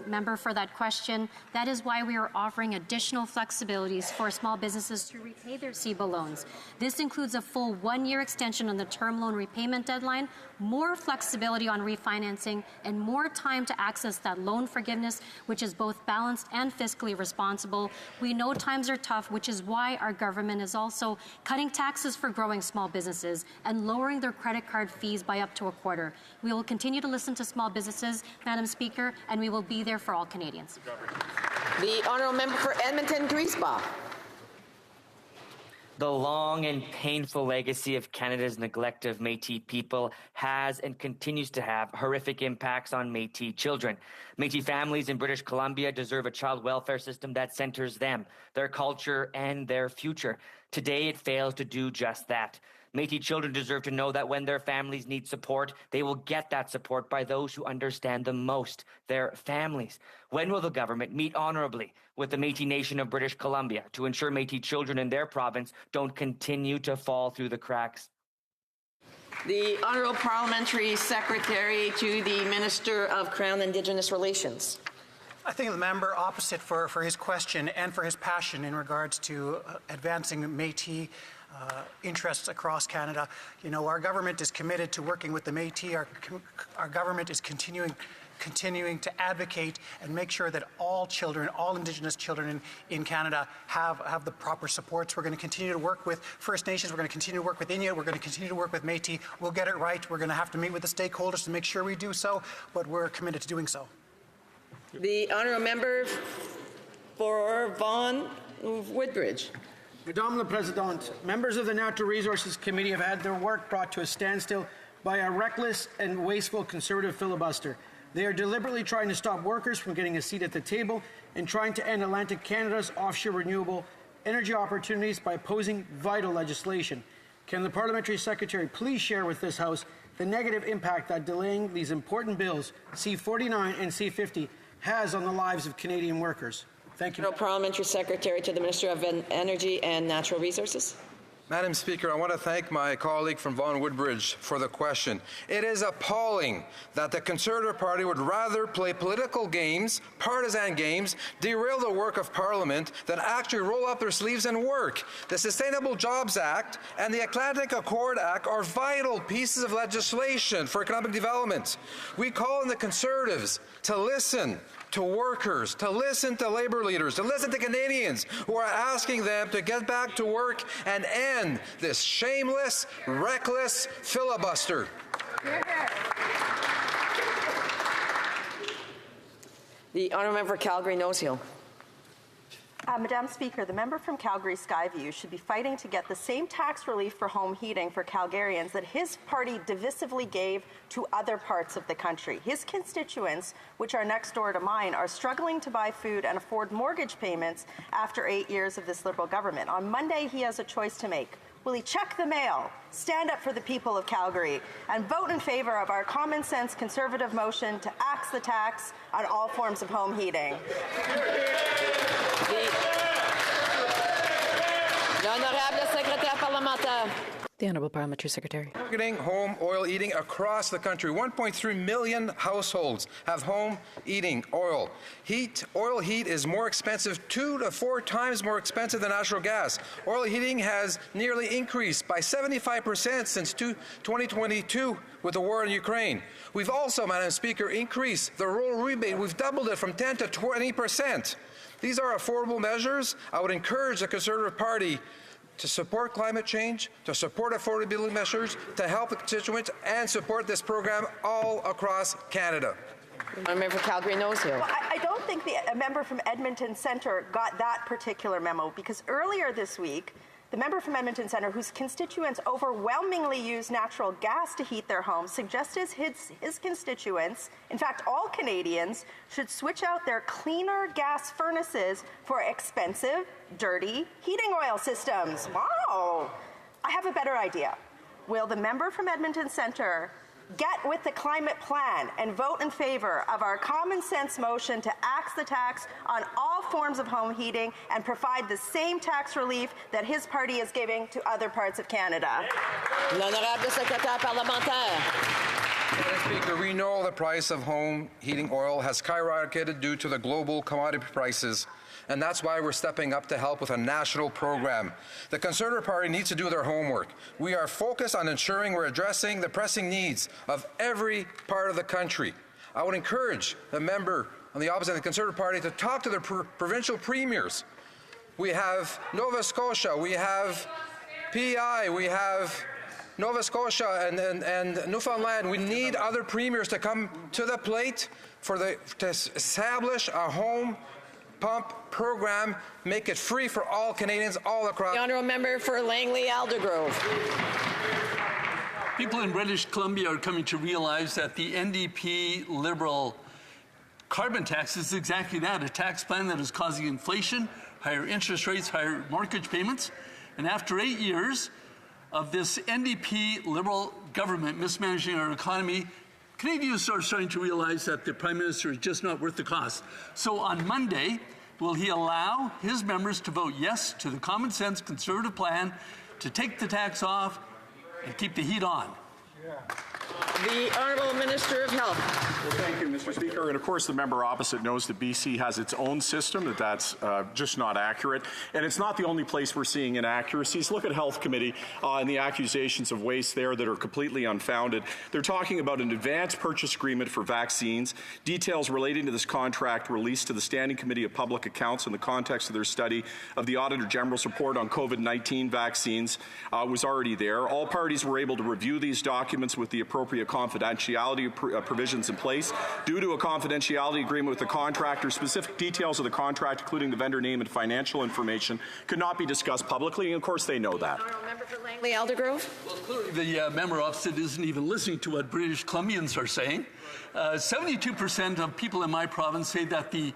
member for that question. That is why we are offering additional flexibilities for small businesses to repay their CEBA loans. This includes a full one-year extension on the term loan repayment deadline, more flexibility on refinancing, and more time to access that loan forgiveness, which is both balanced and fiscally responsible. We know times are tough, which is why our government is also cutting taxes for growing small businesses and lowering their credit card fees by up to a quarter. We will continue to listen to small businesses, Madam Speaker, and we will be there for all Canadians. The honourable member for Edmonton-Griesbach. The long and painful legacy of Canada's neglect of Métis people has and continues to have horrific impacts on Métis children. Métis families in British Columbia deserve a child welfare system that centers them, their culture, and their future. Today, it fails to do just that. Métis children deserve to know that when their families need support, they will get that support by those who understand them most, their families. When will the government meet honorably with the Métis Nation of British Columbia to ensure Métis children in their province don't continue to fall through the cracks? The Honourable Parliamentary Secretary to the Minister of Crown Indigenous Relations. I think the member opposite for his question and for his passion in regards to advancing Métis interests across Canada. You know, our government is committed to working with the Métis. Our government is continuing to advocate and make sure that all children, all Indigenous children in Canada have the proper supports. We're going to continue to work with First Nations. We're going to continue to work with Inuit. We're going to continue to work with Métis. We'll get it right. We're going to have to meet with the stakeholders to make sure we do so, but we're committed to doing so. The honourable member for Vaughan Woodbridge. Madame la Présidente, members of the Natural Resources Committee have had their work brought to a standstill by a reckless and wasteful Conservative filibuster. They are deliberately trying to stop workers from getting a seat at the table and trying to end Atlantic Canada's offshore renewable energy opportunities by opposing vital legislation. Can the Parliamentary Secretary please share with this House the negative impact that delaying these important bills, C-49 and C-50, has on the lives of Canadian workers? Thank you. Parliamentary Secretary to the Minister of Energy and Natural Resources. Madam Speaker, I want to thank my colleague from Vaughan Woodbridge for the question. It is appalling that the Conservative Party would rather play political games, partisan games, derail the work of Parliament than actually roll up their sleeves and work. The Sustainable Jobs Act and the Atlantic Accord Act are vital pieces of legislation for economic development. We call on the Conservatives to listen to workers, to listen to labor leaders, to listen to Canadians who are asking them to get back to work and end this shameless, reckless filibuster. The honourable member for Calgary-Nose Hill. Madam Speaker, the member from Calgary Skyview should be fighting to get the same tax relief for home heating for Calgarians that his party divisively gave to other parts of the country. His constituents, which are next door to mine, are struggling to buy food and afford mortgage payments after 8 years of this Liberal government. On Monday, he has a choice to make. Will he check the mail, stand up for the people of Calgary, and vote in favour of our common-sense Conservative motion to axe the tax on all forms of home heating? L'honorable secrétaire parlementaire. The Honourable Parliamentary Secretary. Targeting home oil eating across the country. 1.3 million households have home eating oil. Oil heat is more expensive, 2 to 4 times more expensive than natural gas. Oil heating has nearly increased by 75% since 2022 with the war in Ukraine. We've also, Madam Speaker, increased the rural rebate. We've doubled it from 10 to 20%. These are affordable measures. I would encourage the Conservative Party to support climate change, to support affordability measures, to help the constituents, and support this program all across Canada. A member for Calgary Nose Hill. Well, I don't think the member from Edmonton Centre got that particular memo, because earlier this week, the member from Edmonton Centre, whose constituents overwhelmingly use natural gas to heat their homes, suggested his constituents, in fact all Canadians, should switch out their cleaner gas furnaces for expensive, dirty heating oil systems. Wow! I have a better idea. Will the member from Edmonton Centre get with the climate plan and vote in favor of our common sense motion to axe the tax on all forms of home heating and provide the same tax relief that his party is giving to other parts of Canada? L'honorable secrétaire parlementaire. Mr. Speaker, we know the price of home heating oil has skyrocketed due to the global commodity prices, and that's why we're stepping up to help with a national program. The Conservative Party needs to do their homework. We are focused on ensuring we're addressing the pressing needs of every part of the country. I would encourage the member on the opposite of the Conservative Party to talk to their provincial premiers. We have Nova Scotia, we have PI, we have Nova Scotia and Newfoundland. We need other premiers to come to the plate to establish a home pump program, make it free for all Canadians all across. The honourable member for Langley Aldergrove. People in British Columbia are coming to realize that the NDP Liberal carbon tax is exactly that, a tax plan that is causing inflation, higher interest rates, higher mortgage payments. And after 8 years of this NDP Liberal government mismanaging our economy, Canadians are starting to realize that the Prime Minister is just not worth the cost. So on Monday, will he allow his members to vote yes to the common sense Conservative plan to take the tax off and keep the heat on? The Honourable Minister of Health. Well, thank you, Mr. Speaker. And of course, the member opposite knows that BC has its own system, that's just not accurate. And it's not the only place we're seeing inaccuracies. Look at Health Committee and the accusations of waste there that are completely unfounded. They're talking about an advance purchase agreement for vaccines. Details relating to this contract released to the Standing Committee of Public Accounts in the context of their study of the Auditor General's report on COVID-19 vaccines was already there. All parties were able to review these documents with the appropriate confidentiality provisions in place. Due to a confidentiality agreement with the contractor, specific details of the contract, including the vendor name and financial information, could not be discussed publicly, and of course they know that. Member for Langley Aldergrove. Well, clearly the member opposite isn't even listening to what British Columbians are saying. 72% of people in my province say that the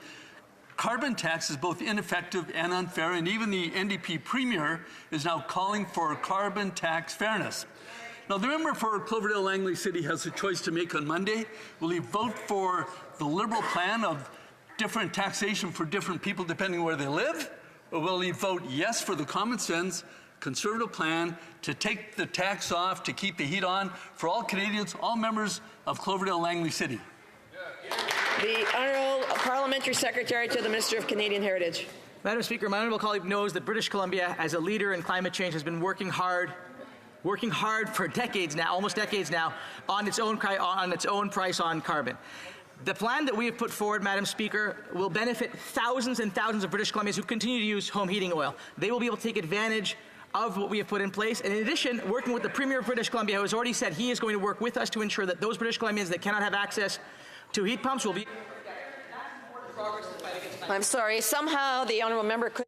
carbon tax is both ineffective and unfair, and even the NDP Premier is now calling for carbon tax fairness. Now, the member for Cloverdale-Langley City has a choice to make on Monday. Will he vote for the Liberal plan of different taxation for different people depending where they live? Or will he vote yes for the common sense Conservative plan to take the tax off to keep the heat on for all Canadians, all members of Cloverdale-Langley City? The Honourable Parliamentary Secretary to the Minister of Canadian Heritage. Madam Speaker, my honourable colleague knows that British Columbia, as a leader in climate change, has been working hard for decades now, almost decades now, on its own price on carbon. The plan that we have put forward, Madam Speaker, will benefit thousands and thousands of British Columbians who continue to use home heating oil. They will be able to take advantage of what we have put in place. And in addition, working with the Premier of British Columbia, who has already said he is going to work with us to ensure that those British Columbians that cannot have access to heat pumps will be... I'm sorry, somehow the Honourable Member could...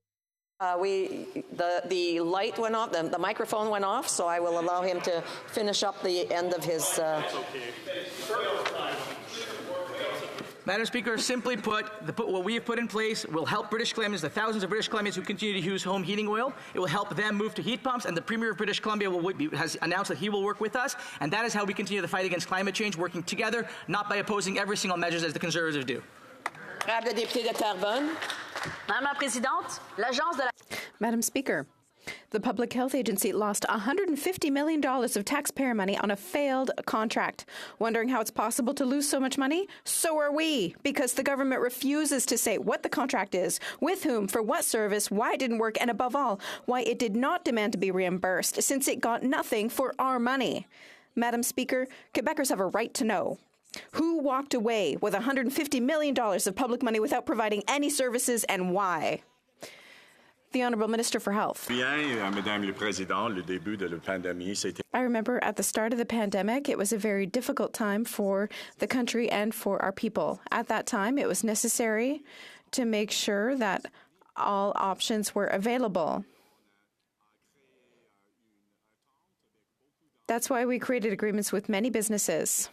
the light went off, the microphone went off, so I will allow him to finish up the end of his... Madam Speaker, simply put, what we have put in place will help British Columbians, the thousands of British Columbians who continue to use home heating oil. It will help them move to heat pumps, and the Premier of British Columbia has announced that he will work with us, and that is how we continue the fight against climate change, working together, not by opposing every single measure as the Conservatives do. Madam Speaker, the Public Health Agency lost $150 million of taxpayer money on a failed contract. Wondering how it's possible to lose so much money? So are we, because the government refuses to say what the contract is, with whom, for what service, why it didn't work, and above all, why it did not demand to be reimbursed, since it got nothing for our money. Madam Speaker, Quebecers have a right to know. Who walked away with $150 million of public money without providing any services, and why? The Honourable Minister for Health. Madame le Président, le début de la pandémie, c'était... I remember at the start of the pandemic, it was a very difficult time for the country and for our people. At that time, it was necessary to make sure that all options were available. That's why we created agreements with many businesses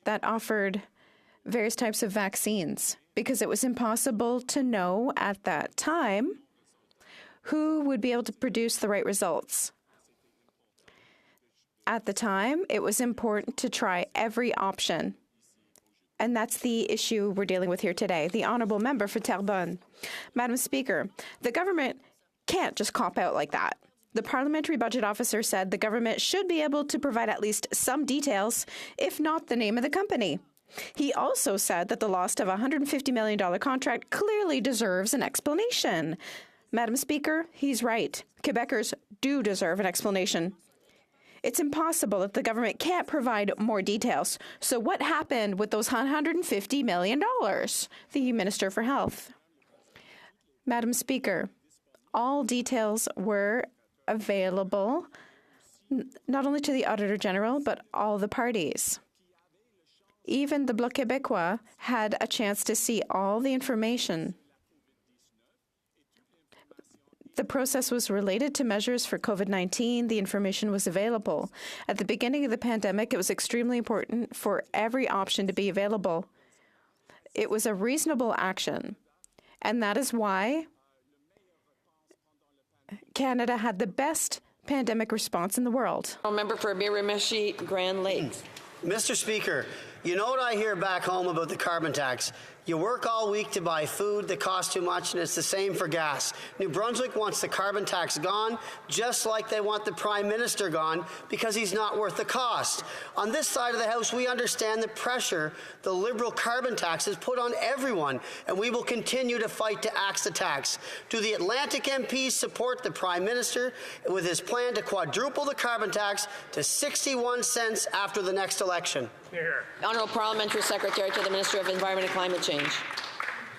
that offered various types of vaccines, because it was impossible to know at that time who would be able to produce the right results. At the time, it was important to try every option. And that's the issue we're dealing with here today. The Honourable Member for Terrebonne. Madam Speaker, the government can't just cop out like that. The Parliamentary Budget Officer said the government should be able to provide at least some details, if not the name of the company. He also said that the loss of a $150 million contract clearly deserves an explanation. Madam Speaker, he's right. Quebecers do deserve an explanation. It's impossible that the government can't provide more details. So what happened with those $150 million? The Minister for Health. Madam Speaker, all details were available, not only to the Auditor General, but all the parties. Even the Bloc Québécois had a chance to see all the information. The process was related to measures for COVID-19. The information was available. At the beginning of the pandemic, it was extremely important for every option to be available. It was a reasonable action, and that is why Canada had the best pandemic response in the world. Member for Miramichi Grand Lakes. Mr. Speaker, you know what I hear back home about the carbon tax? You work all week to buy food that costs too much, and it's the same for gas. New Brunswick wants the carbon tax gone, just like they want the Prime Minister gone, because he's not worth the cost. On this side of the House, we understand the pressure the Liberal carbon tax has put on everyone, and we will continue to fight to axe the tax. Do the Atlantic MPs support the Prime Minister with his plan to quadruple the carbon tax to 61 cents after the next election? Here. Honourable Parliamentary Secretary to the Minister of Environment and Climate Change.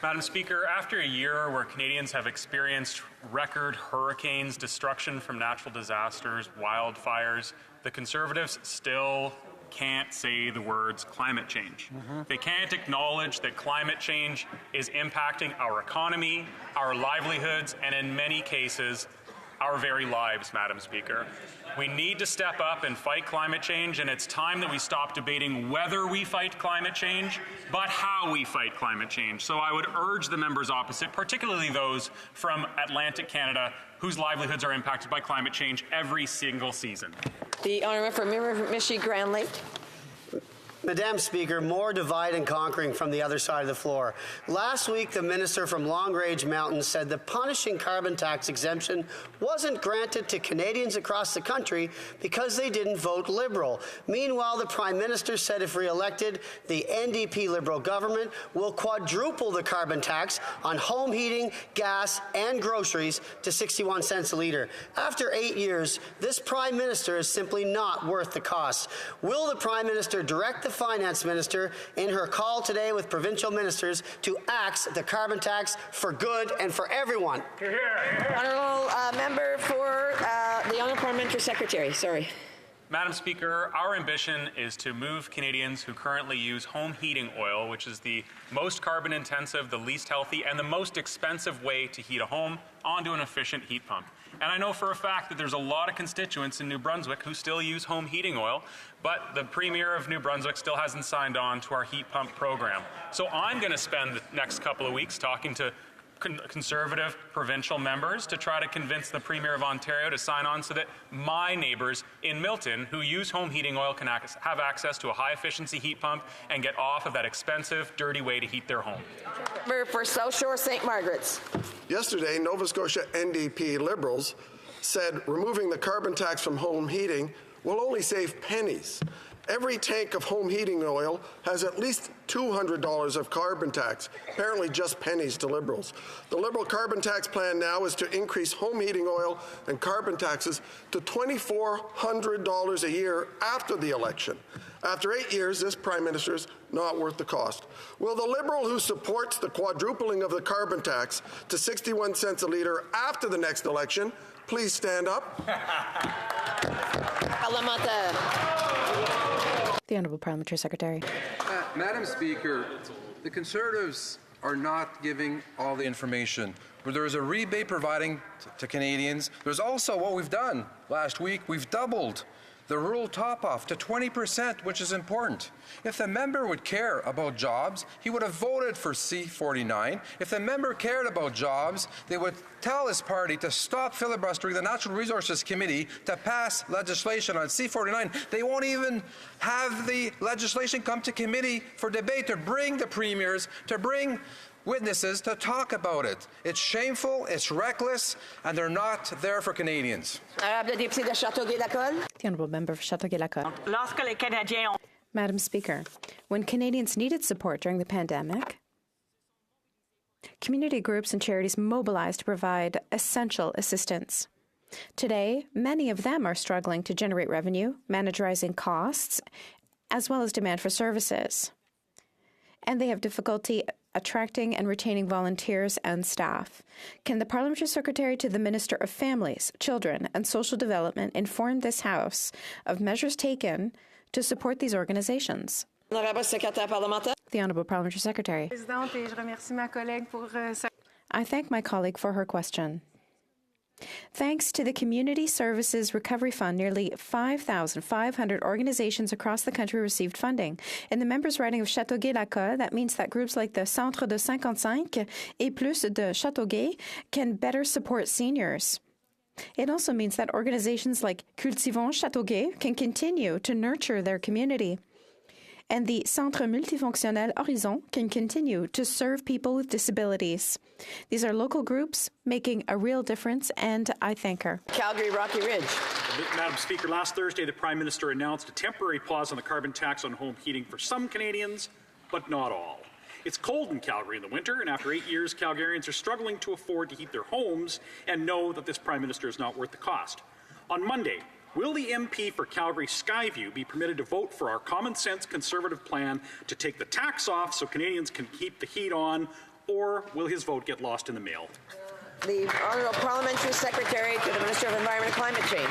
Madam Speaker, after a year where Canadians have experienced record hurricanes, destruction from natural disasters, wildfires, the Conservatives still can't say the words climate change. They can't acknowledge that climate change is impacting our economy, our livelihoods, and in many cases, our very lives, Madam Speaker. We need to step up and fight climate change, and it's time that we stop debating whether we fight climate change, but how we fight climate change. So I would urge the members opposite, particularly those from Atlantic Canada, whose livelihoods are impacted by climate change every single season. The Honourable for Miramichi Grand Lake. Madam Speaker, more divide and conquering from the other side of the floor. Last week, the minister from Long Range Mountains said the punishing carbon tax exemption wasn't granted to Canadians across the country because they didn't vote Liberal. Meanwhile, the Prime Minister said if re-elected, the NDP Liberal government will quadruple the carbon tax on home heating, gas, and groceries to 61 cents a litre. After 8 years, this Prime Minister is simply not worth the cost. Will the Prime Minister direct the Finance Minister in her call today with provincial ministers to axe the carbon tax for good and for everyone? Honourable Member for the Honourable Parliamentary Secretary. Sorry. Madam Speaker, our ambition is to move Canadians who currently use home heating oil, which is the most carbon intensive, the least healthy, and the most expensive way to heat a home, onto an efficient heat pump. And I know for a fact that there's a lot of constituents in New Brunswick who still use home heating oil, but the Premier of New Brunswick still hasn't signed on to our heat pump program. So I'm going to spend the next couple of weeks talking to Conservative provincial members to try to convince the Premier of Ontario to sign on so that my neighbours in Milton who use home heating oil can have access to a high-efficiency heat pump and get off of that expensive, dirty way to heat their home. For South Shore St. Margaret's. Yesterday, Nova Scotia NDP Liberals said removing the carbon tax from home heating will only save pennies. Every tank of home heating oil has at least $200 of carbon tax, apparently just pennies to Liberals. The Liberal carbon tax plan now is to increase home heating oil and carbon taxes to $2,400 a year after the election. After 8 years, this Prime Minister is not worth the cost. Will the Liberal who supports the quadrupling of the carbon tax to 61 cents a litre after the next election please stand up? The Honourable Parliamentary Secretary. Madam Speaker, the Conservatives are not giving all the information. Where there is a rebate providing to Canadians, there's also what we've done. Last week, we've doubled the rural top-off to 20%, which is important. If the member would care about jobs, he would have voted for C-49. If the member cared about jobs, they would tell his party to stop filibustering the Natural Resources Committee to pass legislation on C-49. They won't even have the legislation come to committee for debate, to bring the premiers, to bring witnesses to talk about it. It's shameful, it's reckless, and they're not there for Canadians. The Honourable Member for Châteauguay-Lacoste. Madam Speaker, when Canadians needed support during the pandemic, community groups and charities mobilized to provide essential assistance. Today, many of them are struggling to generate revenue, manage rising costs, as well as demand for services. And they have difficulty attracting and retaining volunteers and staff. Can the Parliamentary Secretary to the Minister of Families, Children and Social Development inform this House of measures taken to support these organizations? The Honourable Parliamentary Secretary. I thank my colleague for her question. Thanks to the Community Services Recovery Fund, nearly 5,500 organizations across the country received funding. In the members' riding of Châteauguay-Lacoste, that means that groups like the Centre de 55 et Plus de Châteauguay can better support seniors. It also means that organizations like Cultivons Châteauguay can continue to nurture their community. And the Centre Multifonctionnel Horizon can continue to serve people with disabilities. These are local groups making a real difference, and I thank her. Calgary, Rocky Ridge. Madam Speaker, last Thursday, the Prime Minister announced a temporary pause on the carbon tax on home heating for some Canadians, but not all. It's cold in Calgary in the winter, and after 8 years, Calgarians are struggling to afford to heat their homes and know that this Prime Minister is not worth the cost. On Monday, will the MP for Calgary Skyview be permitted to vote for our common-sense Conservative plan to take the tax off so Canadians can keep the heat on, or will his vote get lost in the mail? The Honourable Parliamentary Secretary to the Minister of Environment and Climate Change.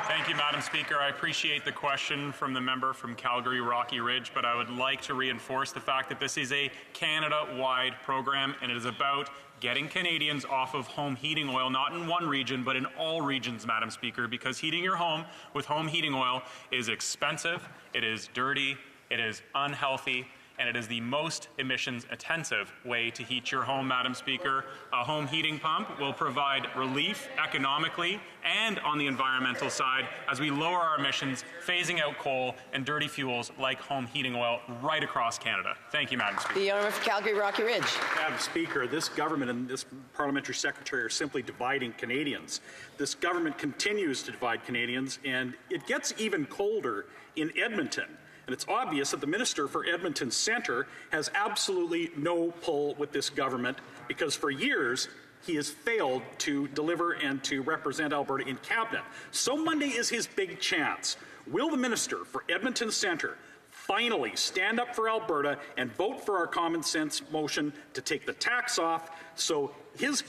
Thank you, Madam Speaker. I appreciate the question from the member from Calgary, Rocky Ridge, but I would like to reinforce the fact that this is a Canada-wide program, and it is about getting Canadians off of home heating oil, not in one region, but in all regions, Madam Speaker, because heating your home with home heating oil is expensive, it is dirty, it is unhealthy, and it is the most emissions-intensive way to heat your home, Madam Speaker. A home heating pump will provide relief economically and on the environmental side as we lower our emissions, phasing out coal and dirty fuels like home heating oil right across Canada. Thank you, Madam Speaker. The Honourable for Calgary, Rocky Ridge. Madam Speaker, this government and this Parliamentary Secretary are simply dividing Canadians. This government continues to divide Canadians, and it gets even colder in Edmonton. And it's obvious that the Minister for Edmonton Centre has absolutely no pull with this government because for years he has failed to deliver and to represent Alberta in cabinet. So Monday is his big chance. Will the Minister for Edmonton Centre finally stand up for Alberta and vote for our common sense motion to take the tax off so his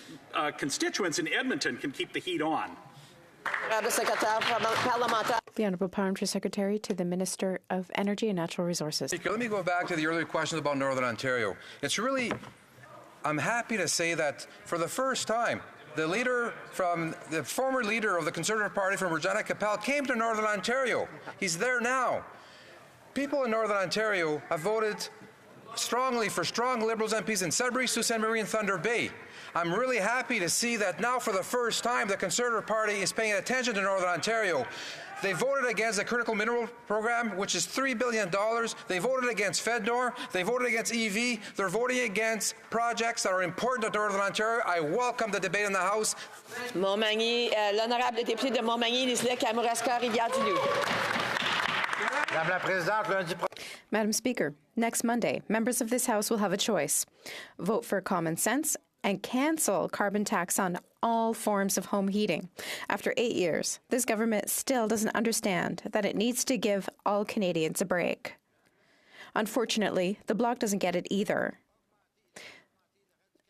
constituents in Edmonton can keep the heat on? The Honourable Parliamentary Secretary to the Minister of Energy and Natural Resources. Let me go back to the earlier questions about Northern Ontario. I'm happy to say that for the first time, the former leader of the Conservative Party from Regina Capel came to Northern Ontario. He's there now. People in Northern Ontario have voted strongly for strong Liberals MPs in Sudbury, Sault Ste. Marie and Thunder Bay. I'm really happy to see that now for the first time the Conservative Party is paying attention to Northern Ontario. They voted against the critical mineral program, which is $3 billion. They voted against FedNor. They voted against EV. They're voting against projects that are important to Northern Ontario. I welcome the debate in the House. Montmagny, l'honorable député de Montmagny, Lislet, Kamouraska, Rivière-du-Loup. Madam Speaker, next Monday, members of this House will have a choice. Vote for common sense and cancel carbon tax on all forms of home heating. After 8 years, this government still doesn't understand that it needs to give all Canadians a break. Unfortunately, the Bloc doesn't get it either.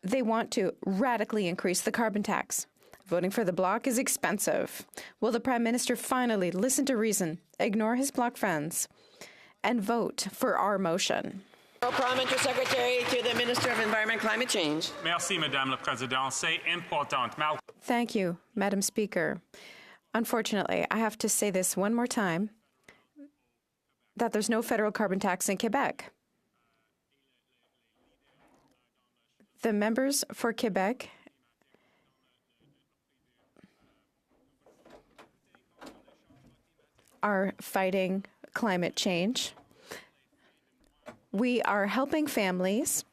They want to radically increase the carbon tax. Voting for the Bloc is expensive. Will the Prime Minister finally listen to reason, ignore his Bloc friends, and vote for our motion? Parliamentary Secretary to the Minister of Environment and Climate Change. Merci, Madame la Présidente. C'est important. Thank you, Madam Speaker. Unfortunately, I have to say this one more time, that there's no federal carbon tax in Quebec. The members for Quebec are fighting climate change. We are helping families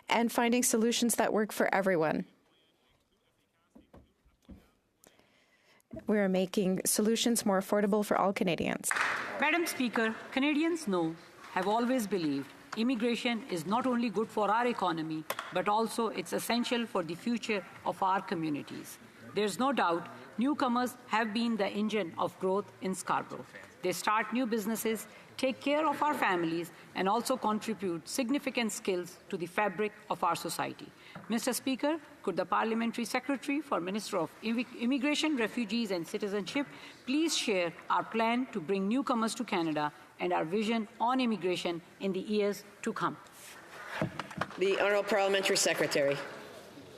and finding solutions that work for everyone. We are making solutions more affordable for all Canadians. Madam Speaker, Canadians have always believed immigration is not only good for our economy, but also it's essential for the future of our communities. There's no doubt newcomers have been the engine of growth in Scarborough. They start new businesses, take care of our families, and also contribute significant skills to the fabric of our society. Mr. Speaker, could the Parliamentary Secretary for Minister of Immigration, Refugees and Citizenship please share our plan to bring newcomers to Canada and our vision on immigration in the years to come? The Honourable Parliamentary Secretary.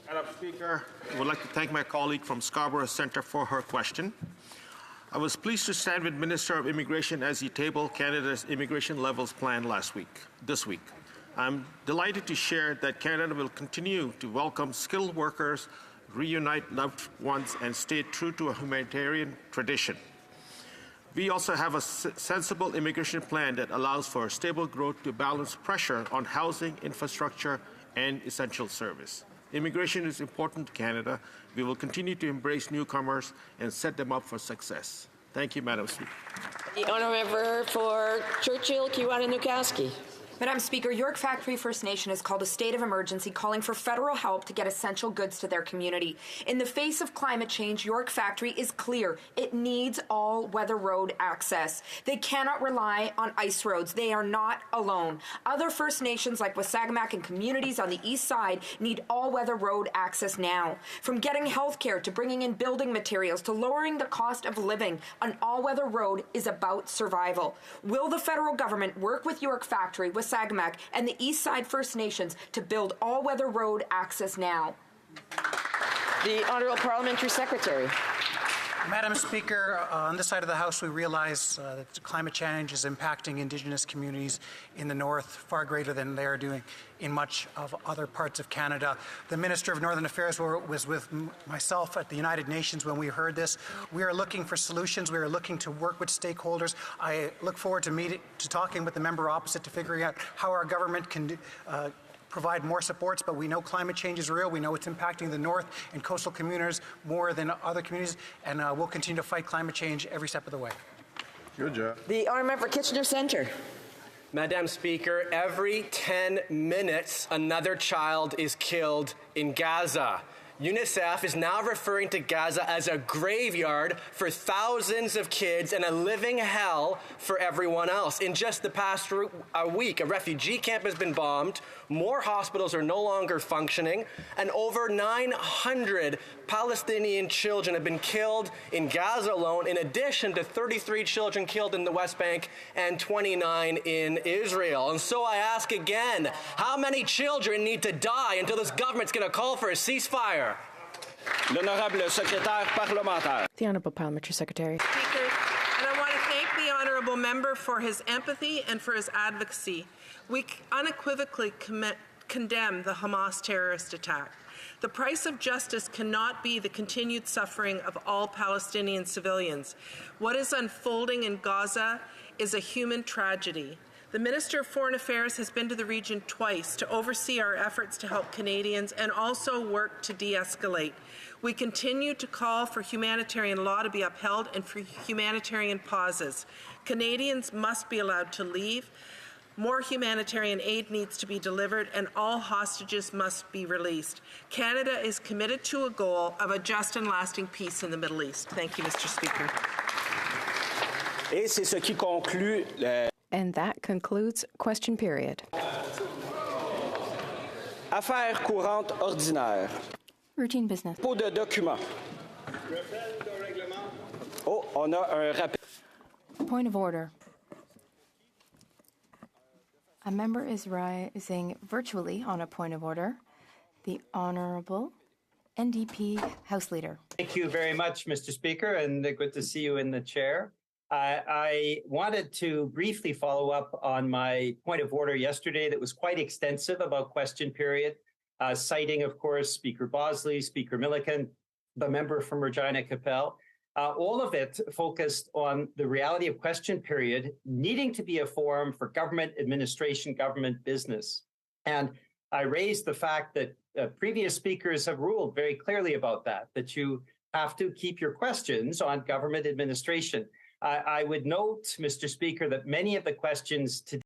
Madam Speaker, I would like to thank my colleague from Scarborough Centre for her question. I was pleased to stand with Minister of Immigration as he tabled Canada's immigration levels plan this week. I'm delighted to share that Canada will continue to welcome skilled workers, reunite loved ones, and stay true to a humanitarian tradition. We also have a sensible immigration plan that allows for stable growth to balance pressure on housing, infrastructure, and essential service. Immigration is important to Canada. We will continue to embrace newcomers and set them up for success. Thank you, Madam Speaker. The Honourable Member for Churchill, Kiwana-Newcastle. Madam Speaker, York Factory First Nation has called a state of emergency, calling for federal help to get essential goods to their community. In the face of climate change, York Factory is clear. It needs all-weather road access. They cannot rely on ice roads. They are not alone. Other First Nations like Wasagamak and communities on the east side need all-weather road access now. From getting health care to bringing in building materials to lowering the cost of living, an all-weather road is about survival. Will the federal government work with York Factory, Wasagamak, and the East Side First Nations to build all-weather road access now? The Honourable Parliamentary Secretary. Madam Speaker, on this side of the House, we realize that climate change is impacting Indigenous communities in the North far greater than they are doing in much of other parts of Canada. The Minister of Northern Affairs was with myself at the United Nations when we heard this. We are looking for solutions. We are looking to work with stakeholders. I look forward to talking with the member opposite to figuring out how our government can provide more supports, but we know climate change is real. We know it's impacting the North and coastal communities more than other communities, and we'll continue to fight climate change every step of the way. Good job. The Honourable Member for Kitchener Centre. Madam Speaker, every 10 minutes, another child is killed in Gaza. UNICEF is now referring to Gaza as a graveyard for thousands of kids and a living hell for everyone else. In just the past week, a refugee camp has been bombed, more hospitals are no longer functioning, and over 900 Palestinian children have been killed in Gaza alone, in addition to 33 children killed in the West Bank and 29 in Israel. And so I ask again, how many children need to die until this government's going to call for a ceasefire? L'honorable secrétaire parlementaire. The Honourable Parliamentary Secretary. Speaker, and I want to thank the Honourable Member for his empathy and for his advocacy. We unequivocally condemn the Hamas terrorist attack. The price of justice cannot be the continued suffering of all Palestinian civilians. What is unfolding in Gaza is a human tragedy. The Minister of Foreign Affairs has been to the region twice to oversee our efforts to help Canadians and also work to de-escalate. We continue to call for humanitarian law to be upheld and for humanitarian pauses. Canadians must be allowed to leave. More humanitarian aid needs to be delivered, and all hostages must be released. Canada is committed to a goal of a just and lasting peace in the Middle East. Thank you, Mr. Speaker. Et c'est ce qui conclut And that concludes question period. Affaires courantes ordinaires. Routine business. Dépôt de documents. Oh, on a un rappel. Point of order. A member is rising virtually on a point of order. The Honourable NDP House Leader. Thank you very much, Mr. Speaker, and good to see you in the chair. I wanted to briefly follow up on my point of order yesterday that was quite extensive about question period, citing, of course, Speaker Bosley, Speaker Milliken, the member from Regina Capel. All of it focused on the reality of question period needing to be a forum for government administration, government business. And I raised the fact that previous speakers have ruled very clearly about that you have to keep your questions on government administration. I would note, Mr. Speaker, that many of the questions today